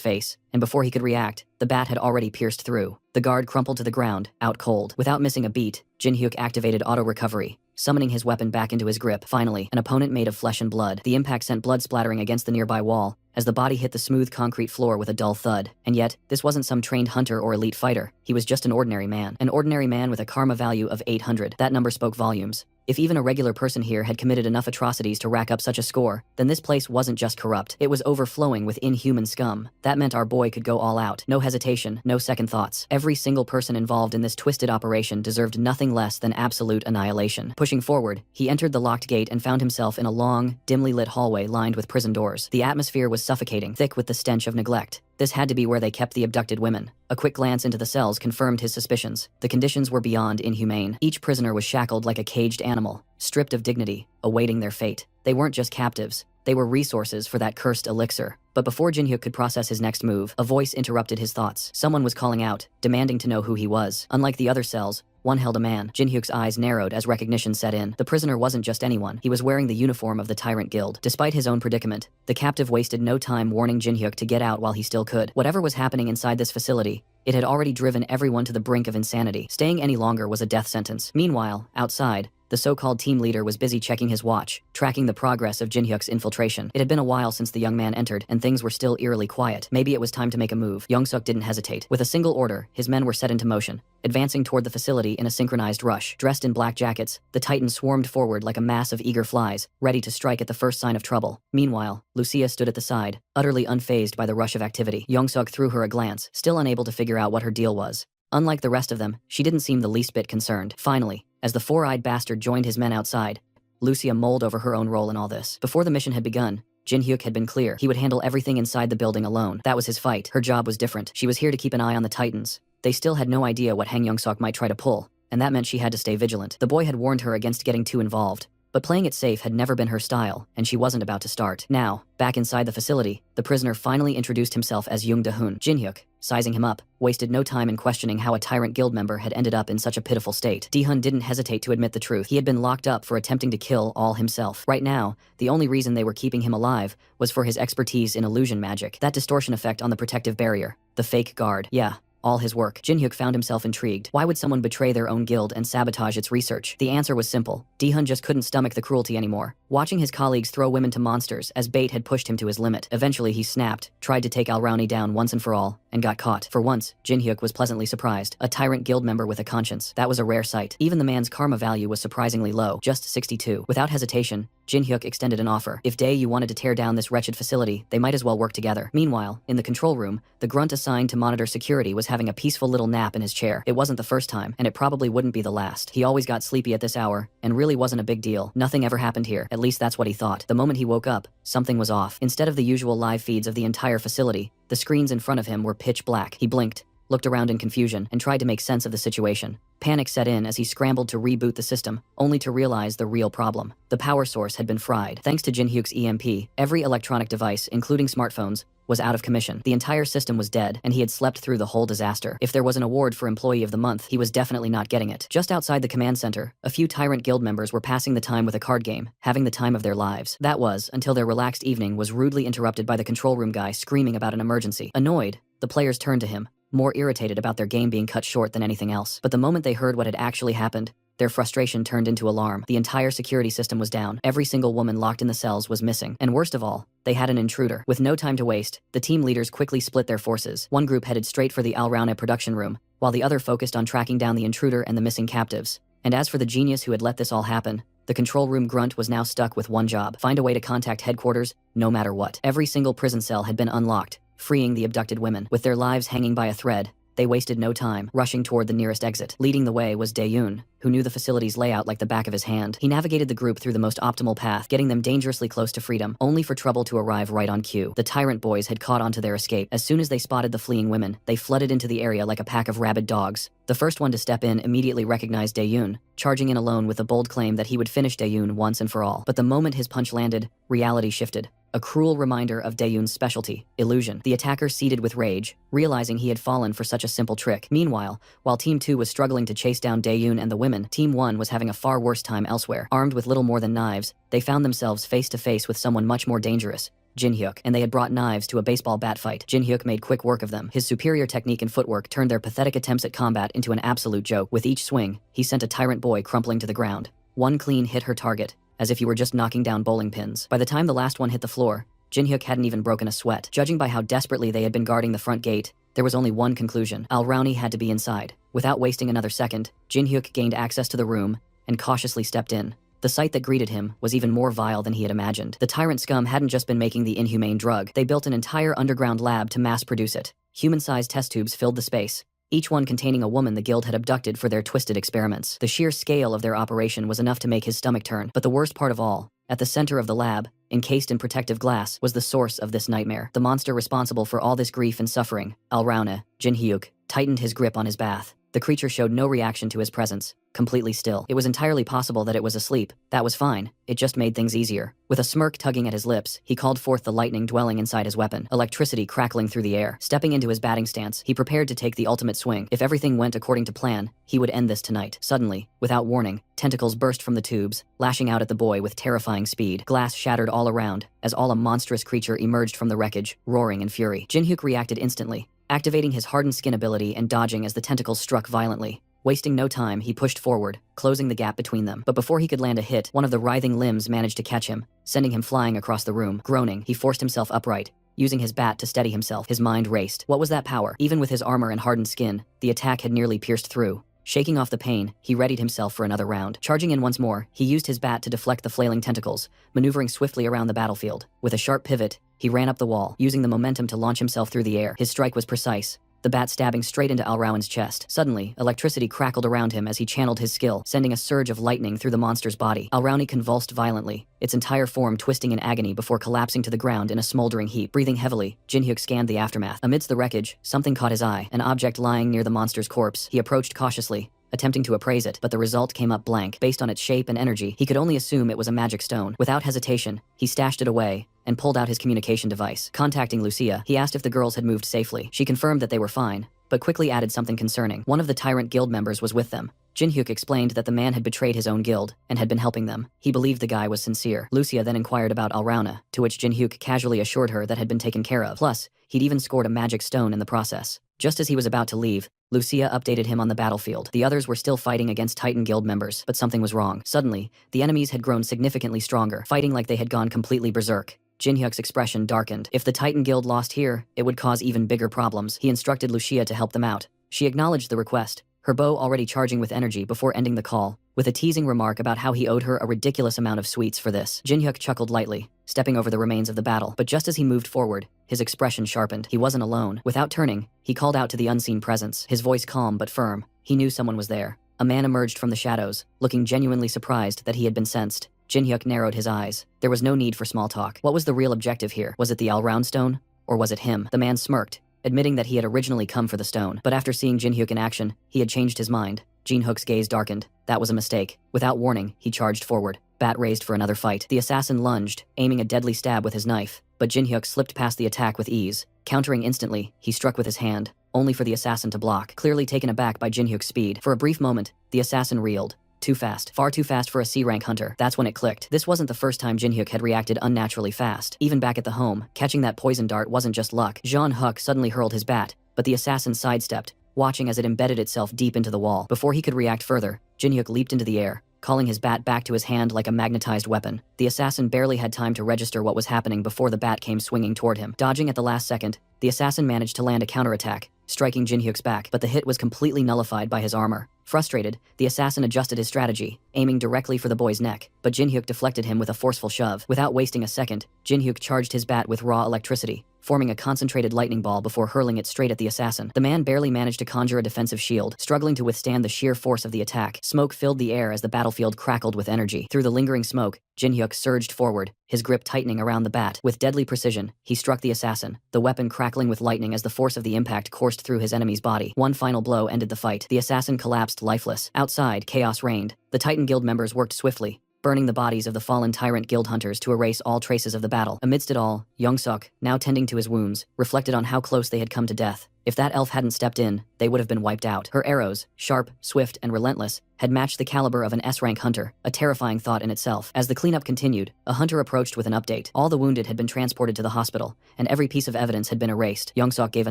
face, and before he could react, the bat had already pierced through. The guard crumpled to the ground, out cold. Without missing a beat, Jin-hyuk activated auto-recovery, summoning his weapon back into his grip. Finally, an opponent made of flesh and blood. The impact sent blood splattering against the nearby wall, as the body hit the smooth concrete floor with a dull thud. And yet, this wasn't some trained hunter or elite fighter. He was just an ordinary man. An ordinary man with a karma value of 800. That number spoke volumes. If even a regular person here had committed enough atrocities to rack up such a score, then this place wasn't just corrupt. It was overflowing with inhuman scum. That meant our boy could go all out. No hesitation, no second thoughts. Every single person involved in this twisted operation deserved nothing less than absolute annihilation. Pushing forward, he entered the locked gate and found himself in a long, dimly lit hallway lined with prison doors. The atmosphere was suffocating, thick with the stench of neglect. This had to be where they kept the abducted women. A quick glance into the cells confirmed his suspicions. The conditions were beyond inhumane. Each prisoner was shackled like a caged animal, stripped of dignity, awaiting their fate. They weren't just captives. They were resources for that cursed elixir. But before Jin-hyuk could process his next move, a voice interrupted his thoughts. Someone was calling out, demanding to know who he was. Unlike the other cells, one held a man. Jin-hyuk's eyes narrowed as recognition set in. The prisoner wasn't just anyone. He was wearing the uniform of the Tyrant Guild. Despite his own predicament, the captive wasted no time warning Jin-hyuk to get out while he still could. Whatever was happening inside this facility, it had already driven everyone to the brink of insanity. Staying any longer was a death sentence. Meanwhile, outside, the so-called team leader was busy checking his watch, tracking the progress of Jin-hyuk's infiltration. It had been a while since the young man entered, and things were still eerily quiet. Maybe it was time to make a move. Young-suk didn't hesitate. With a single order, his men were set into motion, advancing toward the facility in a synchronized rush. Dressed in black jackets, the Titans swarmed forward like a mass of eager flies, ready to strike at the first sign of trouble. Meanwhile, Lucia stood at the side, utterly unfazed by the rush of activity. Young-suk threw her a glance, still unable to figure out what her deal was. Unlike the rest of them, she didn't seem the least bit concerned. Finally, as the four-eyed bastard joined his men outside, Lucia mulled over her own role in all this. Before the mission had begun, Jin-hyuk had been clear. He would handle everything inside the building alone. That was his fight. Her job was different. She was here to keep an eye on the Titans. They still had no idea what Hang Young-suk might try to pull, and that meant she had to stay vigilant. The boy had warned her against getting too involved, but playing it safe had never been her style, and she wasn't about to start. Now, back inside the facility, the prisoner finally introduced himself as Young Da-hoon. Jin-hyuk, sizing him up, wasted no time in questioning how a Tyrant Guild member had ended up in such a pitiful state. Da-hoon didn't hesitate to admit the truth. He had been locked up for attempting to kill all himself. Right now, the only reason they were keeping him alive was for his expertise in illusion magic. That distortion effect on the protective barrier. The fake guard. Yeah. All his work. Jin-hyuk found himself intrigued. Why would someone betray their own guild and sabotage its research? The answer was simple. Da-hoon just couldn't stomach the cruelty anymore. Watching his colleagues throw women to monsters as bait had pushed him to his limit. Eventually he snapped, tried to take Al-Rauni down once and for all, and got caught. For once, Jin-hyuk was pleasantly surprised. A Tyrant Guild member with a conscience. That was a rare sight. Even the man's karma value was surprisingly low, just 62. Without hesitation, Jin Hyuk extended an offer. If Dae wanted to tear down this wretched facility, they might as well work together. Meanwhile, in the control room, the grunt assigned to monitor security was having a peaceful little nap in his chair. It wasn't the first time, and it probably wouldn't be the last. He always got sleepy at this hour, and really wasn't a big deal. Nothing ever happened here. At least that's what he thought. The moment he woke up, something was off. Instead of the usual live feeds of the entire facility, the screens in front of him were pitch black. He blinked, looked around in confusion, and tried to make sense of the situation. Panic set in as he scrambled to reboot the system, only to realize the real problem. The power source had been fried. Thanks to Jin Hyuk's EMP, every electronic device, including smartphones, was out of commission. The entire system was dead, and he had slept through the whole disaster. If there was an award for Employee of the Month, he was definitely not getting it. Just outside the command center, a few Tyrant Guild members were passing the time with a card game, having the time of their lives. That was, until their relaxed evening was rudely interrupted by the control room guy screaming about an emergency. Annoyed, the players turned to him, more irritated about their game being cut short than anything else. But the moment they heard what had actually happened, their frustration turned into alarm. The entire security system was down. Every single woman locked in the cells was missing. And worst of all, they had an intruder. With no time to waste, the team leaders quickly split their forces. One group headed straight for the Al Rauna production room, while the other focused on tracking down the intruder and the missing captives. And as for the genius who had let this all happen, the control room grunt was now stuck with one job: find a way to contact headquarters, no matter what. Every single prison cell had been unlocked, freeing the abducted women. With their lives hanging by a thread, they wasted no time, rushing toward the nearest exit. Leading the way was Dae-yoon, who knew the facility's layout like the back of his hand. He navigated the group through the most optimal path, getting them dangerously close to freedom, only for trouble to arrive right on cue. The Tyrant boys had caught onto their escape. As soon as they spotted the fleeing women, they flooded into the area like a pack of rabid dogs. The first one to step in immediately recognized Dae-yoon, charging in alone with the bold claim that he would finish Dae-yoon once and for all. But the moment his punch landed, reality shifted. A cruel reminder of Dae-yoon's specialty, illusion. The attacker seethed with rage, realizing he had fallen for such a simple trick. Meanwhile, while Team 2 was struggling to chase down Dae-yoon and the women, Team 1 was having a far worse time elsewhere. Armed with little more than knives, they found themselves face to face with someone much more dangerous, Jin Hyuk, and they had brought knives to a baseball bat fight. Jin Hyuk made quick work of them. His superior technique and footwork turned their pathetic attempts at combat into an absolute joke. With each swing, he sent a Tyrant boy crumpling to the ground. One clean hit her target, as if you were just knocking down bowling pins. By the time the last one hit the floor, Jin Hyuk hadn't even broken a sweat. Judging by how desperately they had been guarding the front gate, there was only one conclusion: Al Rauna had to be inside. Without wasting another second, Jin Hyuk gained access to the room and cautiously stepped in. The sight that greeted him was even more vile than he had imagined. The Tyrant scum hadn't just been making the inhumane drug. They built an entire underground lab to mass produce it. Human-sized test tubes filled the space, each one containing a woman the guild had abducted for their twisted experiments. The sheer scale of their operation was enough to make his stomach turn. But the worst part of all, at the center of the lab, encased in protective glass, was the source of this nightmare. The monster responsible for all this grief and suffering, Al Rauna, Jin Hyuk, tightened his grip on his bath. The creature showed no reaction to his presence, completely still. It was entirely possible that it was asleep. That was fine. It just made things easier. With a smirk tugging at his lips, he called forth the lightning dwelling inside his weapon, electricity crackling through the air. Stepping into his batting stance, he prepared to take the ultimate swing. If everything went according to plan, he would end this tonight. Suddenly, without warning, tentacles burst from the tubes, lashing out at the boy with terrifying speed. Glass shattered all around, as a monstrous creature emerged from the wreckage, roaring in fury. Jin Hyuk reacted instantly, activating his hardened skin ability and dodging as the tentacles struck violently. Wasting no time, he pushed forward, closing the gap between them. But before he could land a hit, one of the writhing limbs managed to catch him, sending him flying across the room. Groaning, he forced himself upright, using his bat to steady himself. His mind raced. What was that power? Even with his armor and hardened skin, the attack had nearly pierced through. Shaking off the pain, he readied himself for another round. Charging in once more, he used his bat to deflect the flailing tentacles, maneuvering swiftly around the battlefield. With a sharp pivot, he ran up the wall, using the momentum to launch himself through the air. His strike was precise, the bat stabbing straight into Al Rauna's chest. Suddenly, electricity crackled around him as he channeled his skill, sending a surge of lightning through the monster's body. Al Rauna convulsed violently, its entire form twisting in agony before collapsing to the ground in a smoldering heap. Breathing heavily, Jin Hyuk scanned the aftermath. Amidst the wreckage, something caught his eye, an object lying near the monster's corpse. He approached cautiously, attempting to appraise it, but the result came up blank. Based on its shape and energy, he could only assume it was a magic stone. Without hesitation, he stashed it away and pulled out his communication device. Contacting Lucia, he asked if the girls had moved safely. She confirmed that they were fine, but quickly added something concerning. One of the Tyrant Guild members was with them. Jin Hyuk explained that the man had betrayed his own guild and had been helping them. He believed the guy was sincere. Lucia then inquired about Al Rauna, to which Jin Hyuk casually assured her that had been taken care of. Plus, he'd even scored a magic stone in the process. Just as he was about to leave, Lucia updated him on the battlefield. The others were still fighting against Titan Guild members, but something was wrong. Suddenly, the enemies had grown significantly stronger, fighting like they had gone completely berserk. Jin Hyuk's expression darkened. If the Titan Guild lost here, it would cause even bigger problems. He instructed Lucia to help them out. She acknowledged the request, her bow already charging with energy before ending the call. with a teasing remark about how he owed her a ridiculous amount of sweets for this. Jin-hyuk chuckled lightly, stepping over the remains of the battle. But just as he moved forward, his expression sharpened. He wasn't alone. Without turning, he called out to the unseen presence, his voice calm but firm. He knew someone was there. A man emerged from the shadows, looking genuinely surprised that he had been sensed. Jin-hyuk narrowed his eyes. There was no need for small talk. What was the real objective here? Was it the all-round stone? Or was it him? The man smirked, admitting that he had originally come for the stone. But after seeing Jin-hyuk in action, he had changed his mind. Jin-hyuk's gaze darkened. That was a mistake. Without warning, he charged forward, bat raised for another fight. The assassin lunged, aiming a deadly stab with his knife, but Jin-hyuk slipped past the attack with ease. Countering instantly, he struck with his hand, only for the assassin to block, clearly taken aback by Jin-hyuk's speed. For a brief moment, the assassin reeled. Too fast. Far too fast for a C-rank hunter. That's when it clicked. This wasn't the first time Jin-hyuk had reacted unnaturally fast. Even back at the home, catching that poison dart wasn't just luck. Jean-hyuk suddenly hurled his bat, but the assassin sidestepped, watching as it embedded itself deep into the wall. Before he could react further, Jin-hyuk leaped into the air, calling his bat back to his hand like a magnetized weapon. The assassin barely had time to register what was happening before the bat came swinging toward him. Dodging at the last second, the assassin managed to land a counterattack, striking Jin-hyuk's back, but the hit was completely nullified by his armor. Frustrated, the assassin adjusted his strategy, aiming directly for the boy's neck, but Jin-hyuk deflected him with a forceful shove. Without wasting a second, Jin-hyuk charged his bat with raw electricity, forming a concentrated lightning ball before hurling it straight at the assassin. The man barely managed to conjure a defensive shield, struggling to withstand the sheer force of the attack. Smoke filled the air as the battlefield crackled with energy. Through the lingering smoke, Jin-hyuk surged forward, his grip tightening around the bat. With deadly precision, he struck the assassin, the weapon crackling with lightning as the force of the impact coursed through his enemy's body. One final blow ended the fight. The assassin collapsed lifeless. Outside, chaos reigned. The Titan Guild members worked swiftly, burning the bodies of the fallen tyrant guild hunters to erase all traces of the battle. Amidst it all, Young-suk, now tending to his wounds, reflected on how close they had come to death. If that elf hadn't stepped in, they would have been wiped out. Her arrows, sharp, swift, and relentless, had matched the caliber of an S-rank hunter, a terrifying thought in itself. As the cleanup continued, a hunter approached with an update. All the wounded had been transported to the hospital, and every piece of evidence had been erased. Young-suk gave a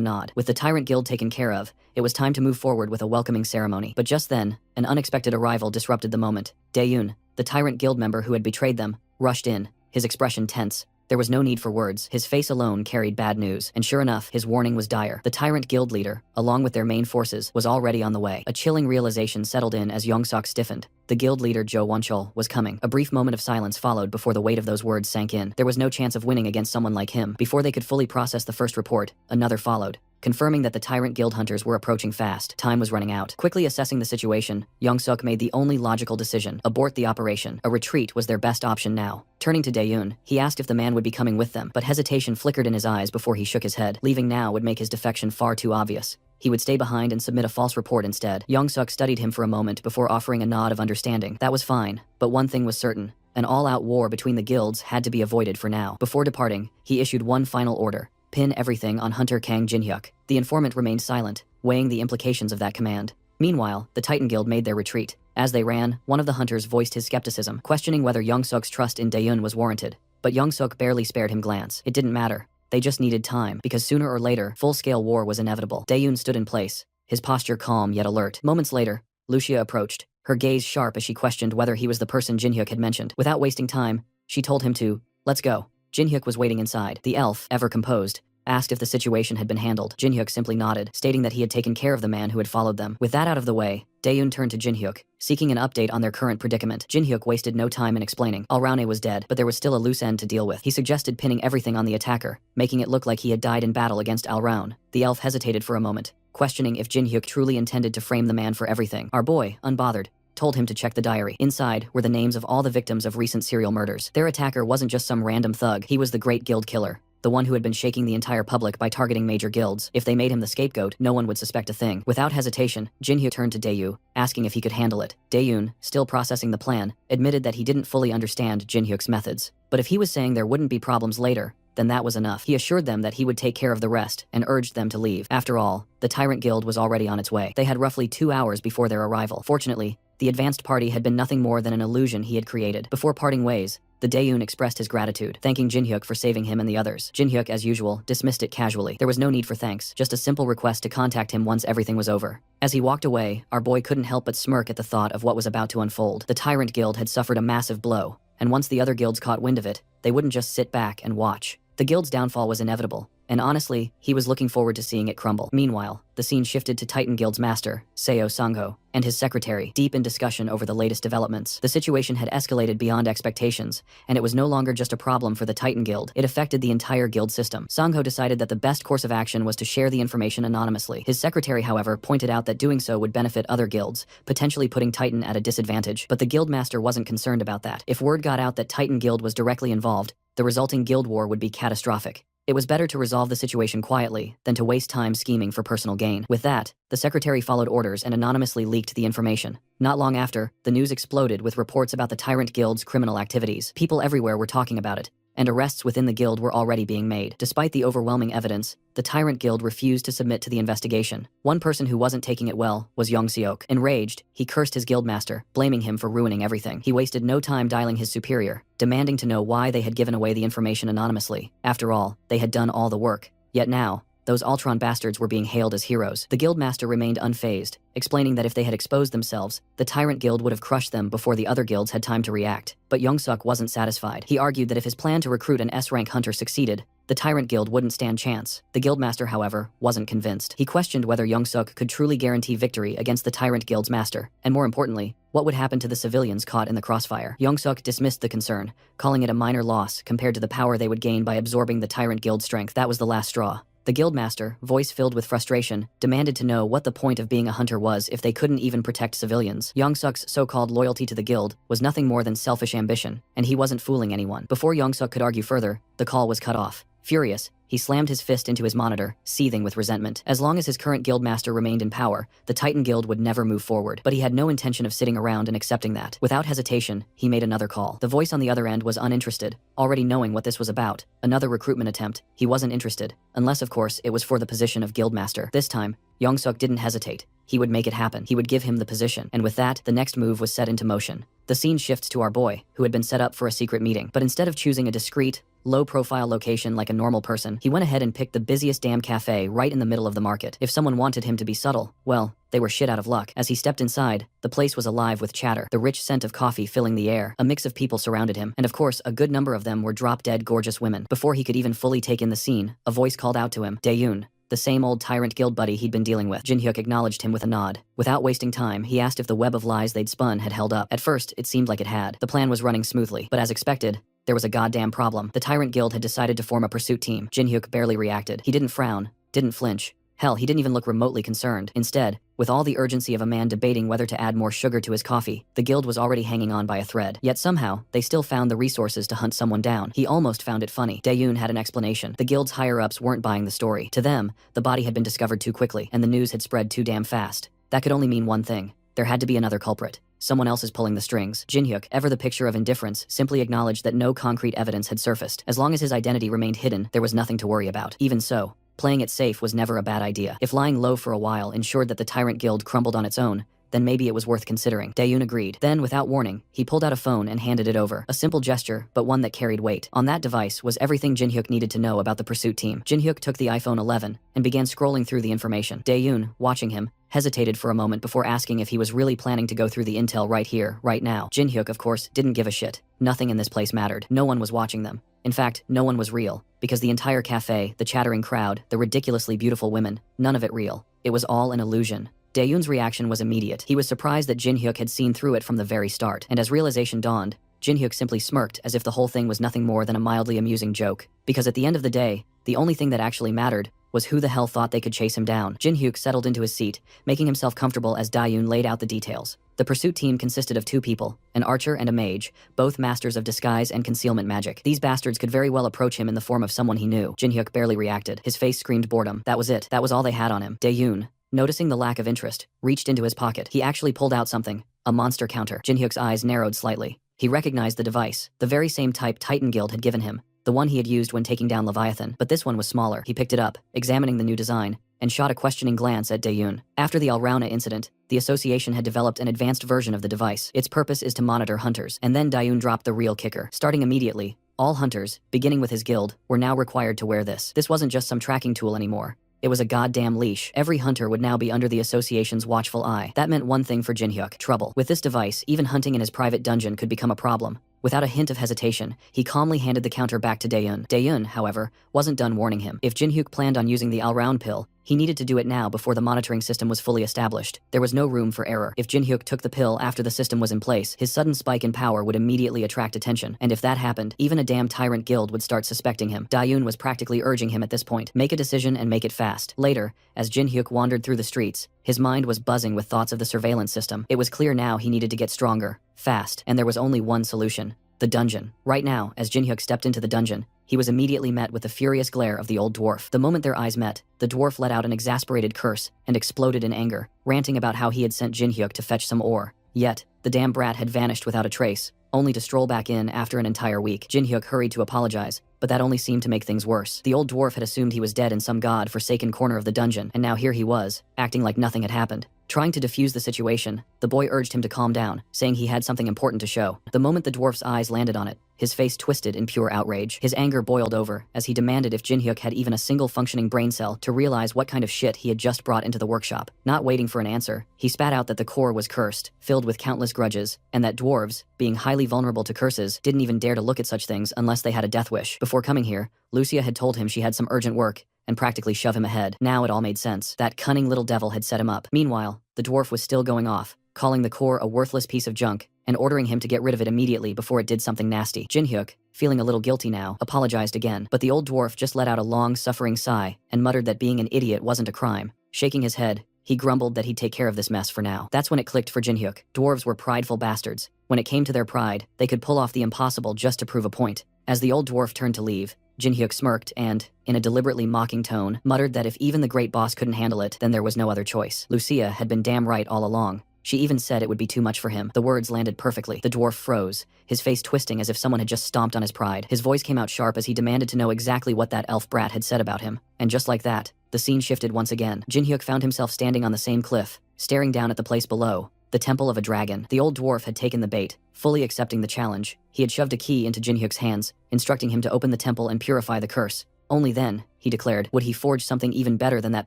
nod. With the tyrant guild taken care of, it was time to move forward with a welcoming ceremony. But just then, an unexpected arrival disrupted the moment. Dae-yoon, the tyrant guild member who had betrayed them, rushed in, his expression tense. There was no need for words. His face alone carried bad news, and sure enough, his warning was dire. The tyrant guild leader, along with their main forces, was already on the way. A chilling realization settled in as Young-suk stiffened. The guild leader Jo Won-chul was coming. A brief moment of silence followed before the weight of those words sank in. There was no chance of winning against someone like him. Before they could fully process the first report, another followed, confirming that the tyrant guild hunters were approaching fast. Time was running out. Quickly assessing the situation, Young-suk made the only logical decision: abort the operation. A retreat was their best option now. Turning to Dae-yoon, he asked if the man would be coming with them, but hesitation flickered in his eyes before he shook his head. Leaving now would make his defection far too obvious. He would stay behind and submit a false report instead. Young-suk studied him for a moment before offering a nod of understanding. That was fine, but one thing was certain: an all-out war between the guilds had to be avoided for now. Before departing, he issued one final order: pin everything on Hunter Kang Jin-hyuk. The informant remained silent, weighing the implications of that command. Meanwhile, the Titan Guild made their retreat. As they ran, one of the hunters voiced his skepticism, questioning whether Young-suk's trust in Dae-yoon was warranted. But Young-suk barely spared him glance. It didn't matter. They just needed time, because sooner or later, full-scale war was inevitable. Dae-yoon stood in place, his posture calm yet alert. Moments later, Lucia approached, her gaze sharp as she questioned whether he was the person Jin-hyuk had mentioned. Without wasting time, she told him to, "Let's go." Jin-hyuk was waiting inside. The elf, ever composed, asked if the situation had been handled. Jin-hyuk simply nodded, stating that he had taken care of the man who had followed them. With that out of the way, Dae-yoon turned to Jin-hyuk, seeking an update on their current predicament. Jin-hyuk wasted no time in explaining. Alraune was dead, but there was still a loose end to deal with. He suggested pinning everything on the attacker, making it look like he had died in battle against Alraune. The elf hesitated for a moment, questioning if Jin-hyuk truly intended to frame the man for everything. Our boy, unbothered, told him to check the diary. Inside were the names of all the victims of recent serial murders. Their attacker wasn't just some random thug, he was the great guild killer, the one who had been shaking the entire public by targeting major guilds. If they made him the scapegoat, no one would suspect a thing. Without hesitation, Jin-hyuk turned to Dae-yoon, asking if he could handle it. Dae-yoon, still processing the plan, admitted that he didn't fully understand Jin-hyuk's methods. But if he was saying there wouldn't be problems later, then that was enough. He assured them that he would take care of the rest, and urged them to leave. After all, the Tyrant Guild was already on its way. They had roughly 2 hours before their arrival. Fortunately, the advanced party had been nothing more than an illusion he had created. Before parting ways, the Dae-yoon expressed his gratitude, thanking Jin-hyuk for saving him and the others. Jin-hyuk, as usual, dismissed it casually. There was no need for thanks, just a simple request to contact him once everything was over. As he walked away, our boy couldn't help but smirk at the thought of what was about to unfold. The Tyrant Guild had suffered a massive blow, and once the other guilds caught wind of it, they wouldn't just sit back and watch. The guild's downfall was inevitable, And honestly, he was looking forward to seeing it crumble. Meanwhile, the scene shifted to Titan Guild's master, Seo Sangho, and his secretary, deep in discussion over the latest developments. The situation had escalated beyond expectations, and it was no longer just a problem for the Titan Guild. It affected the entire guild system. Sangho decided that the best course of action was to share the information anonymously. His secretary, however, pointed out that doing so would benefit other guilds, potentially putting Titan at a disadvantage. But the guildmaster wasn't concerned about that. If word got out that Titan Guild was directly involved, the resulting guild war would be catastrophic. It was better to resolve the situation quietly than to waste time scheming for personal gain. With that, the secretary followed orders and anonymously leaked the information. Not long after, the news exploded with reports about the Tyrant Guild's criminal activities. People everywhere were talking about it, and arrests within the guild were already being made. Despite the overwhelming evidence, the Tyrant Guild refused to submit to the investigation. One person who wasn't taking it well was Young Seok. Enraged, he cursed his guildmaster, blaming him for ruining everything. He wasted no time dialing his superior, demanding to know why they had given away the information anonymously. After all, they had done all the work. Yet now, those Ultron bastards were being hailed as heroes. The guildmaster remained unfazed, explaining that if they had exposed themselves, the Tyrant Guild would have crushed them before the other guilds had time to react. But Youngsuk wasn't satisfied. He argued that if his plan to recruit an S-rank hunter succeeded, the Tyrant Guild wouldn't stand chance. The guildmaster, however, wasn't convinced. He questioned whether Youngsuk could truly guarantee victory against the Tyrant Guild's master, and more importantly, what would happen to the civilians caught in the crossfire. Youngsuk dismissed the concern, calling it a minor loss compared to the power they would gain by absorbing the Tyrant Guild's strength. That was the last straw. The guildmaster, voice filled with frustration, demanded to know what the point of being a hunter was if they couldn't even protect civilians. Youngsuk's so-called loyalty to the guild was nothing more than selfish ambition, and he wasn't fooling anyone. Before Youngsuk could argue further, the call was cut off. Furious, he slammed his fist into his monitor, seething with resentment. As long as his current guildmaster remained in power, the Titan Guild would never move forward. But he had no intention of sitting around and accepting that. Without hesitation, he made another call. The voice on the other end was uninterested, already knowing what this was about. Another recruitment attempt. He wasn't interested, unless of course it was for the position of guildmaster. This time, Youngsuk didn't hesitate. He would make it happen. He would give him the position. And with that, the next move was set into motion. The scene shifts to our boy, who had been set up for a secret meeting. But instead of choosing a discreet, low-profile location like a normal person, he went ahead and picked the busiest damn cafe right in the middle of the market. If someone wanted him to be subtle, well, they were shit out of luck. As he stepped inside, the place was alive with chatter, the rich scent of coffee filling the air. A mix of people surrounded him, and of course, a good number of them were drop-dead gorgeous women. Before he could even fully take in the scene, a voice called out to him, Daeyoon, the same old Tyrant Guild buddy he'd been dealing with. Jin-hyuk acknowledged him with a nod. Without wasting time, he asked if the web of lies they'd spun had held up. At first, it seemed like it had. The plan was running smoothly, but as expected, there was a goddamn problem. The Tyrant Guild had decided to form a pursuit team. Jin-hyuk barely reacted. He didn't frown, didn't flinch. Hell, he didn't even look remotely concerned. Instead, with all the urgency of a man debating whether to add more sugar to his coffee, the guild was already hanging on by a thread. Yet somehow, they still found the resources to hunt someone down. He almost found it funny. Daeyoon had an explanation. The guild's higher-ups weren't buying the story. To them, the body had been discovered too quickly, and the news had spread too damn fast. That could only mean one thing. There had to be another culprit. Someone else is pulling the strings. Jin-hyuk, ever the picture of indifference, simply acknowledged that no concrete evidence had surfaced. As long as his identity remained hidden, there was nothing to worry about. Even so, playing it safe was never a bad idea. If lying low for a while ensured that the Tyrant Guild crumbled on its own, then maybe it was worth considering. Daeyoon agreed. Then, without warning, he pulled out a phone and handed it over. A simple gesture, but one that carried weight. On that device was everything Jin-hyuk needed to know about the pursuit team. Jin-hyuk took the iPhone 11 and began scrolling through the information. Daeyoon, watching him, hesitated for a moment before asking if he was really planning to go through the intel right here, right now. Jin-hyuk, of course, didn't give a shit. Nothing in this place mattered. No one was watching them. In fact, no one was real, because the entire cafe, the chattering crowd, the ridiculously beautiful women, none of it real. It was all an illusion. Daeyoon's reaction was immediate. He was surprised that Jin-hyuk had seen through it from the very start, and as realization dawned, Jin-hyuk simply smirked as if the whole thing was nothing more than a mildly amusing joke. Because at the end of the day, the only thing that actually mattered was who the hell thought they could chase him down. Jin-hyuk settled into his seat, making himself comfortable as Daeyoon laid out the details. The pursuit team consisted of two people, an archer and a mage, both masters of disguise and concealment magic. These bastards could very well approach him in the form of someone he knew. Jin-hyuk barely reacted. His face screamed boredom. That was it. That was all they had on him. Daeyoon, noticing the lack of interest, reached into his pocket. He actually pulled out something, a monster counter. Jin-hyuk's eyes narrowed slightly. He recognized the device, the very same type Titan Guild had given him, the one he had used when taking down Leviathan, but this one was smaller. He picked it up, examining the new design, and shot a questioning glance at Daeyoon. After the Alrauna incident, the association had developed an advanced version of the device. Its purpose is to monitor hunters. And then Daeyoon dropped the real kicker. Starting immediately, all hunters, beginning with his guild, were now required to wear this. This wasn't just some tracking tool anymore. It was a goddamn leash. Every hunter would now be under the association's watchful eye. That meant one thing for Jin-hyuk: trouble. With this device, even hunting in his private dungeon could become a problem. Without a hint of hesitation, he calmly handed the counter back to Daeun. Daeun, however, wasn't done warning him. If Jin-hyuk planned on using the all-round pill, he needed to do it now before the monitoring system was fully established. There was no room for error. If Jin-hyuk took the pill after the system was in place, his sudden spike in power would immediately attract attention. And if that happened, even a damn tyrant guild would start suspecting him. Daeun was practically urging him at this point. Make a decision and make it fast. Later, as Jin-hyuk wandered through the streets, his mind was buzzing with thoughts of the surveillance system. It was clear now he needed to get stronger, fast, and there was only one solution. The dungeon. Right now, as Jin-hyuk stepped into the dungeon, he was immediately met with the furious glare of the old dwarf. The moment their eyes met, the dwarf let out an exasperated curse and exploded in anger, ranting about how he had sent Jin-hyuk to fetch some ore. Yet, the damn brat had vanished without a trace, only to stroll back in after an entire week. Jin-hyuk hurried to apologize, but that only seemed to make things worse. The old dwarf had assumed he was dead in some god-forsaken corner of the dungeon, and now here he was, acting like nothing had happened. Trying to defuse the situation, the boy urged him to calm down, saying he had something important to show. The moment the dwarf's eyes landed on it, his face twisted in pure outrage. His anger boiled over as he demanded if Jin-hyuk had even a single functioning brain cell to realize what kind of shit he had just brought into the workshop. Not waiting for an answer, he spat out that the core was cursed, filled with countless grudges, and that dwarves, being highly vulnerable to curses, didn't even dare to look at such things unless they had a death wish. Before coming here, Lucia had told him she had some urgent work, and practically shove him ahead. Now it all made sense. That cunning little devil had set him up. Meanwhile, the dwarf was still going off, calling the core a worthless piece of junk, and ordering him to get rid of it immediately before it did something nasty. Jin-hyuk, feeling a little guilty now, apologized again, but the old dwarf just let out a long, suffering sigh and muttered that being an idiot wasn't a crime. Shaking his head, he grumbled that he'd take care of this mess for now. That's when it clicked for Jin-hyuk. Dwarves were prideful bastards. When it came to their pride, they could pull off the impossible just to prove a point. As the old dwarf turned to leave, Jin-hyuk smirked and, in a deliberately mocking tone, muttered that if even the great boss couldn't handle it, then there was no other choice. Lucia had been damn right all along. She even said it would be too much for him. The words landed perfectly. The dwarf froze, his face twisting as if someone had just stomped on his pride. His voice came out sharp as he demanded to know exactly what that elf brat had said about him. And just like that, the scene shifted once again. Jin-hyuk found himself standing on the same cliff, staring down at the place below, the temple of a dragon. The old dwarf had taken the bait, fully accepting the challenge. He had shoved a key into Jin-hyuk's hands, instructing him to open the temple and purify the curse. Only then, he declared, would he forge something even better than that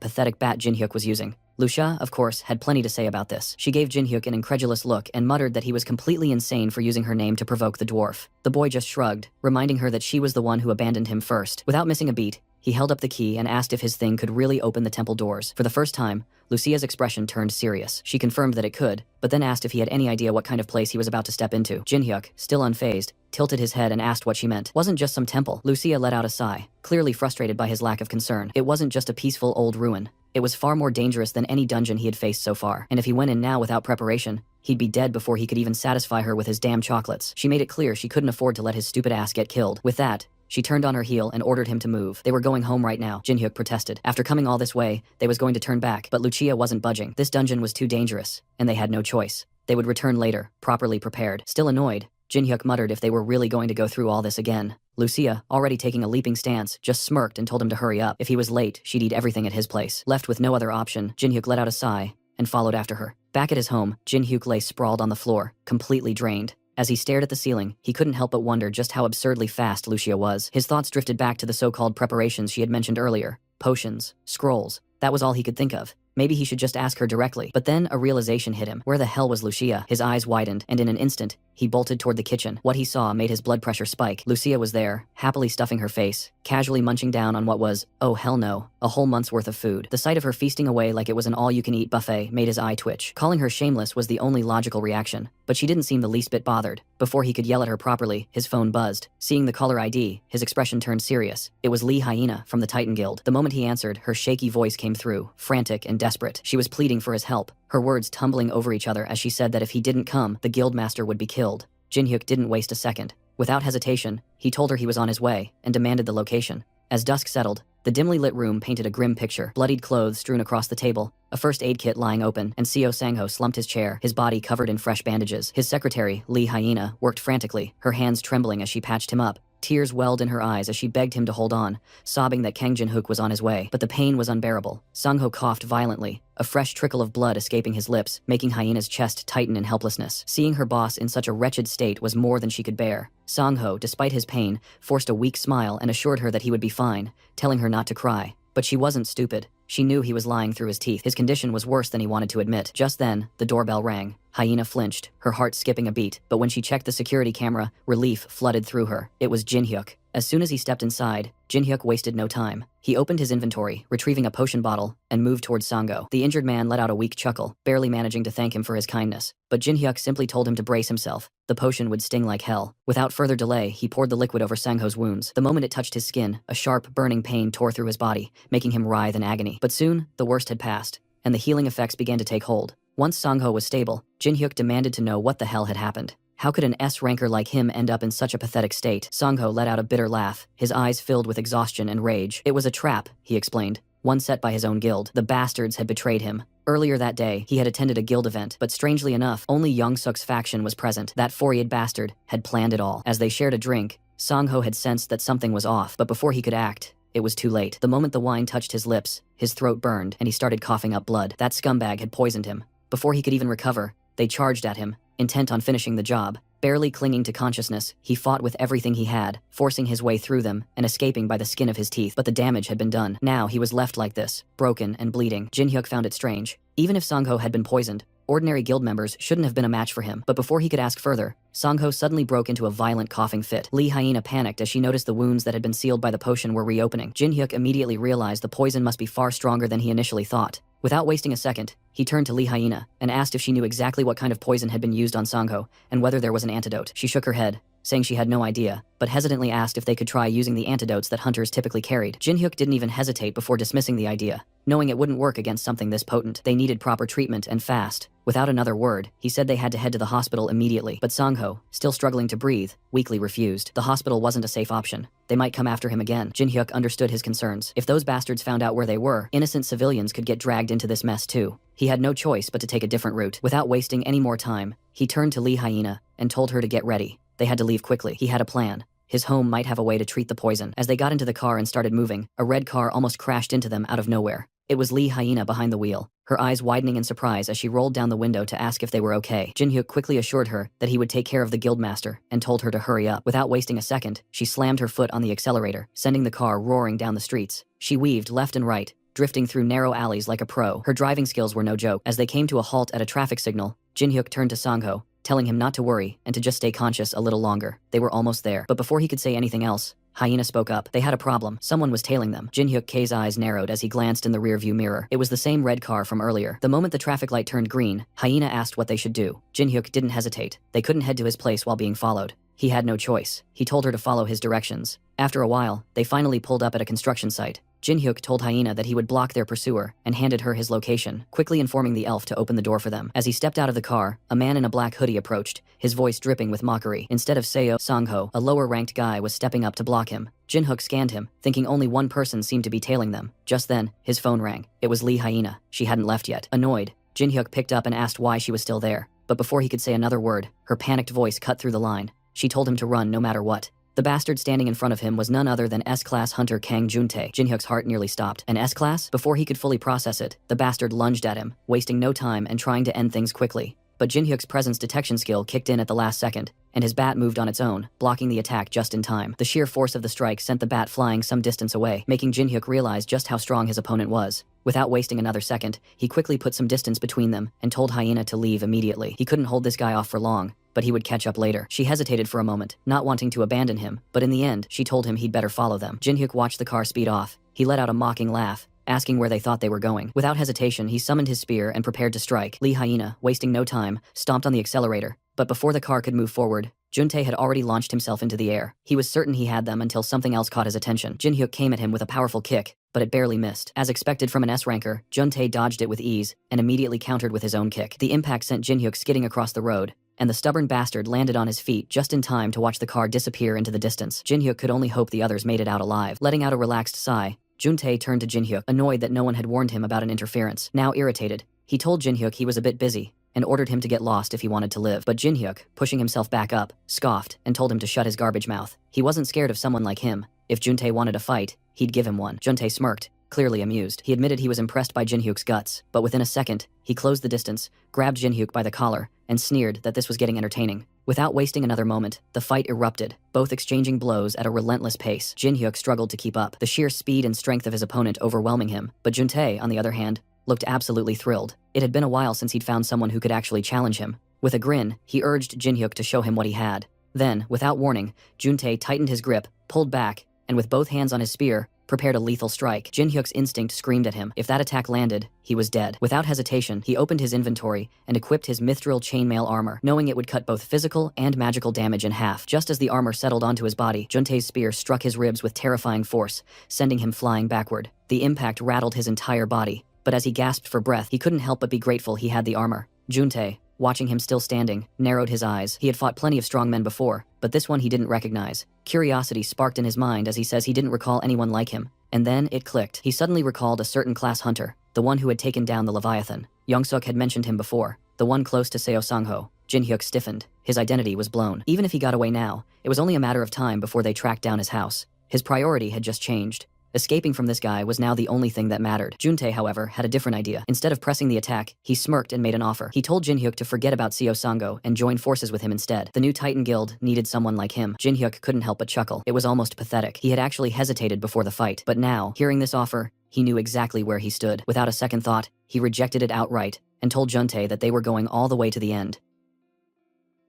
pathetic bat Jin-hyuk was using. Lucia, of course, had plenty to say about this. She gave Jin-hyuk an incredulous look and muttered that he was completely insane for using her name to provoke the dwarf. The boy just shrugged, reminding her that she was the one who abandoned him first. Without missing a beat, he held up the key and asked if his thing could really open the temple doors. For the first time, Lucia's expression turned serious. She confirmed that it could, but then asked if he had any idea what kind of place he was about to step into. Jin-hyuk, still unfazed, tilted his head and asked what she meant. Wasn't just some temple. Lucia let out a sigh, clearly frustrated by his lack of concern. It wasn't just a peaceful old ruin. It was far more dangerous than any dungeon he had faced so far, and if he went in now without preparation, he'd be dead before he could even satisfy her with his damn chocolates. She made it clear she couldn't afford to let his stupid ass get killed. With that, she turned on her heel and ordered him to move. They were going home right now, Jin-hyuk protested. After coming all this way, they was going to turn back, but Lucia wasn't budging. This dungeon was too dangerous, and they had no choice. They would return later, properly prepared. Still annoyed, Jin-hyuk muttered if they were really going to go through all this again. Lucia, already taking a leaping stance, just smirked and told him to hurry up. If he was late, she'd eat everything at his place. Left with no other option, Jin-hyuk let out a sigh and followed after her. Back at his home, Jin-hyuk lay sprawled on the floor, completely drained. As he stared at the ceiling, he couldn't help but wonder just how absurdly fast Lucia was. His thoughts drifted back to the so-called preparations she had mentioned earlier. Potions, scrolls, that was all he could think of. Maybe he should just ask her directly. But then a realization hit him. Where the hell was Lucia? His eyes widened, and in an instant, he bolted toward the kitchen. What he saw made his blood pressure spike. Lucia was there, happily stuffing her face, casually munching down on what was, oh hell no, a whole month's worth of food. The sight of her feasting away like it was an all-you-can-eat buffet made his eye twitch. Calling her shameless was the only logical reaction, but she didn't seem the least bit bothered. Before he could yell at her properly, his phone buzzed. Seeing the caller ID, his expression turned serious. It was Lee Hyena from the Titan Guild. The moment he answered, her shaky voice came through, frantic and desperate. She was pleading for his help, her words tumbling over each other as she said that if he didn't come, the guildmaster would be killed. Jin-hyuk didn't waste a second. Without hesitation, he told her he was on his way and demanded the location. As dusk settled, the dimly lit room painted a grim picture. Bloodied clothes strewn across the table, a first aid kit lying open, and Seo Sang-ho slumped his chair, his body covered in fresh bandages. His secretary, Lee Hyena, worked frantically, her hands trembling as she patched him up. Tears welled in her eyes as she begged him to hold on, sobbing that Kang Jin-hyuk was on his way. But the pain was unbearable. Sang-ho coughed violently, a fresh trickle of blood escaping his lips, making Hyena's chest tighten in helplessness. Seeing her boss in such a wretched state was more than she could bear. Sang-ho, despite his pain, forced a weak smile and assured her that he would be fine, telling her not to cry. But she wasn't stupid. She knew he was lying through his teeth. His condition was worse than he wanted to admit. Just then, the doorbell rang. Hyena flinched, her heart skipping a beat. But when she checked the security camera, relief flooded through her. It was Jin-hyuk. As soon as he stepped inside, Jin-hyuk wasted no time. He opened his inventory, retrieving a potion bottle, and moved towards Sango. The injured man let out a weak chuckle, barely managing to thank him for his kindness. But Jin-hyuk simply told him to brace himself. The potion would sting like hell. Without further delay, he poured the liquid over Sangho's wounds. The moment it touched his skin, a sharp, burning pain tore through his body, making him writhe in agony. But soon, the worst had passed, and the healing effects began to take hold. Once Sangho was stable, Jin-hyuk demanded to know what the hell had happened. How could an S-ranker like him end up in such a pathetic state? Sangho let out a bitter laugh, his eyes filled with exhaustion and rage. It was a trap, he explained, one set by his own guild. The bastards had betrayed him. Earlier that day, he had attended a guild event, but strangely enough, only Young-suk's faction was present. That four-eyed bastard had planned it all. As they shared a drink, Sangho had sensed that something was off, but before he could act, it was too late. The moment the wine touched his lips, his throat burned, and he started coughing up blood. That scumbag had poisoned him. Before he could even recover, they charged at him, intent on finishing the job. Barely clinging to consciousness, he fought with everything he had, forcing his way through them and escaping by the skin of his teeth. But the damage had been done. Now he was left like this, broken and bleeding. Jin-hyuk found it strange. Even if Sangho had been poisoned, ordinary guild members shouldn't have been a match for him. But before he could ask further, Sangho suddenly broke into a violent coughing fit. Lee Hyena panicked as she noticed the wounds that had been sealed by the potion were reopening. Jin-hyuk immediately realized the poison must be far stronger than he initially thought. Without wasting a second, he turned to Lee Hyena and asked if she knew exactly what kind of poison had been used on Sangho and whether there was an antidote. She shook her head, saying she had no idea, but hesitantly asked if they could try using the antidotes that hunters typically carried. Jin-hyuk didn't even hesitate before dismissing the idea, knowing it wouldn't work against something this potent. They needed proper treatment and fast. Without another word, he said they had to head to the hospital immediately. But Sangho, still struggling to breathe, weakly refused. The hospital wasn't a safe option. They might come after him again. Jin-hyuk understood his concerns. If those bastards found out where they were, innocent civilians could get dragged into this mess too. He had no choice but to take a different route. Without wasting any more time, he turned to Lee Hyena and told her to get ready. They had to leave quickly. He had a plan. His home might have a way to treat the poison. As they got into the car and started moving, a red car almost crashed into them out of nowhere. It was Lee Hyena behind the wheel, her eyes widening in surprise as she rolled down the window to ask if they were okay. Jin-hyuk quickly assured her that he would take care of the guildmaster and told her to hurry up. Without wasting a second, she slammed her foot on the accelerator, sending the car roaring down the streets. She weaved left and right, drifting through narrow alleys like a pro. Her driving skills were no joke. As they came to a halt at a traffic signal, Jin-hyuk turned to Sangho, telling him not to worry and to just stay conscious a little longer. They were almost there. But before he could say anything else, Hyena spoke up. They had a problem. Someone was tailing them. Jin-hyuk's eyes narrowed as he glanced in the rearview mirror. It was the same red car from earlier. The moment the traffic light turned green, Hyena asked what they should do. Jin-hyuk didn't hesitate. They couldn't head to his place while being followed. He had no choice. He told her to follow his directions. After a while, they finally pulled up at a construction site. Jin-hyuk told Hyena that he would block their pursuer and handed her his location, quickly informing the elf to open the door for them. As he stepped out of the car, a man in a black hoodie approached, his voice dripping with mockery. Instead of Sangho, a lower-ranked guy was stepping up to block him. Jin-hyuk scanned him, thinking only one person seemed to be tailing them. Just then, his phone rang. It was Lee Hyena. She hadn't left yet. Annoyed, Jin-hyuk picked up and asked why she was still there. But before he could say another word, her panicked voice cut through the line. She told him to run no matter what. The bastard standing in front of him was none other than S-class hunter Kang Juntae. Jin-hyuk's heart nearly stopped. An S-class? Before he could fully process it, the bastard lunged at him, wasting no time and trying to end things quickly. But Jin-hyuk's presence detection skill kicked in at the last second, and his bat moved on its own, blocking the attack just in time. The sheer force of the strike sent the bat flying some distance away, making Jin-hyuk realize just how strong his opponent was. Without wasting another second, he quickly put some distance between them and told Hyena to leave immediately. He couldn't hold this guy off for long, but he would catch up later. She hesitated for a moment, not wanting to abandon him, but in the end, she told him he'd better follow them. Jin-hyuk watched the car speed off. He let out a mocking laugh, asking where they thought they were going. Without hesitation, he summoned his spear and prepared to strike. Lee Hyena, wasting no time, stomped on the accelerator. But before the car could move forward, Juntae had already launched himself into the air. He was certain he had them until something else caught his attention. Jin-hyuk came at him with a powerful kick, but it barely missed. As expected from an S-ranker, Juntae dodged it with ease and immediately countered with his own kick. The impact sent Jin-hyuk skidding across the road, and the stubborn bastard landed on his feet just in time to watch the car disappear into the distance. Jin-hyuk could only hope the others made it out alive. Letting out a relaxed sigh, Juntae turned to Jin-hyuk, annoyed that no one had warned him about an interference. Now irritated, he told Jin-hyuk he was a bit busy and ordered him to get lost if he wanted to live. But Jin-hyuk, pushing himself back up, scoffed and told him to shut his garbage mouth. He wasn't scared of someone like him. If Juntae wanted a fight, he'd give him one. Juntae smirked, clearly amused. He admitted he was impressed by Jin-hyuk's guts, but within a second, he closed the distance, grabbed Jin-hyuk by the collar, and sneered that this was getting entertaining. Without wasting another moment, the fight erupted, both exchanging blows at a relentless pace. Jin Hyuk struggled to keep up, the sheer speed and strength of his opponent overwhelming him, but Juntae, on the other hand, looked absolutely thrilled. It had been a while since he'd found someone who could actually challenge him. With a grin, he urged Jin Hyuk to show him what he had. Then, without warning, Juntae tightened his grip, pulled back, and with both hands on his spear, prepared a lethal strike. Jin Hyuk's instinct screamed at him. If that attack landed, he was dead. Without hesitation, he opened his inventory and equipped his mithril chainmail armor, knowing it would cut both physical and magical damage in half. Just as the armor settled onto his body, Juntae's spear struck his ribs with terrifying force, sending him flying backward. The impact rattled his entire body, but as he gasped for breath, he couldn't help but be grateful he had the armor. Juntae, watching him still standing, narrowed his eyes. He had fought plenty of strong men before, but this one he didn't recognize. Curiosity sparked in his mind as he says he didn't recall anyone like him. And then it clicked. He suddenly recalled a certain class hunter, the one who had taken down the Leviathan. Yongsuk had mentioned him before, the one close to Seo Sangho. Jin Hyuk stiffened. His identity was blown. Even if he got away now, it was only a matter of time before they tracked down his house. His priority had just changed. Escaping from this guy was now the only thing that mattered. Juntae, however, had a different idea. Instead of pressing the attack, he smirked and made an offer. He told Jin Hyuk to forget about Seo Sango and join forces with him instead. The new Titan Guild needed someone like him. Jin Hyuk couldn't help but chuckle. It was almost pathetic. He had actually hesitated before the fight, but now, hearing this offer, he knew exactly where he stood. Without a second thought, he rejected it outright and told Juntae that they were going all the way to the end.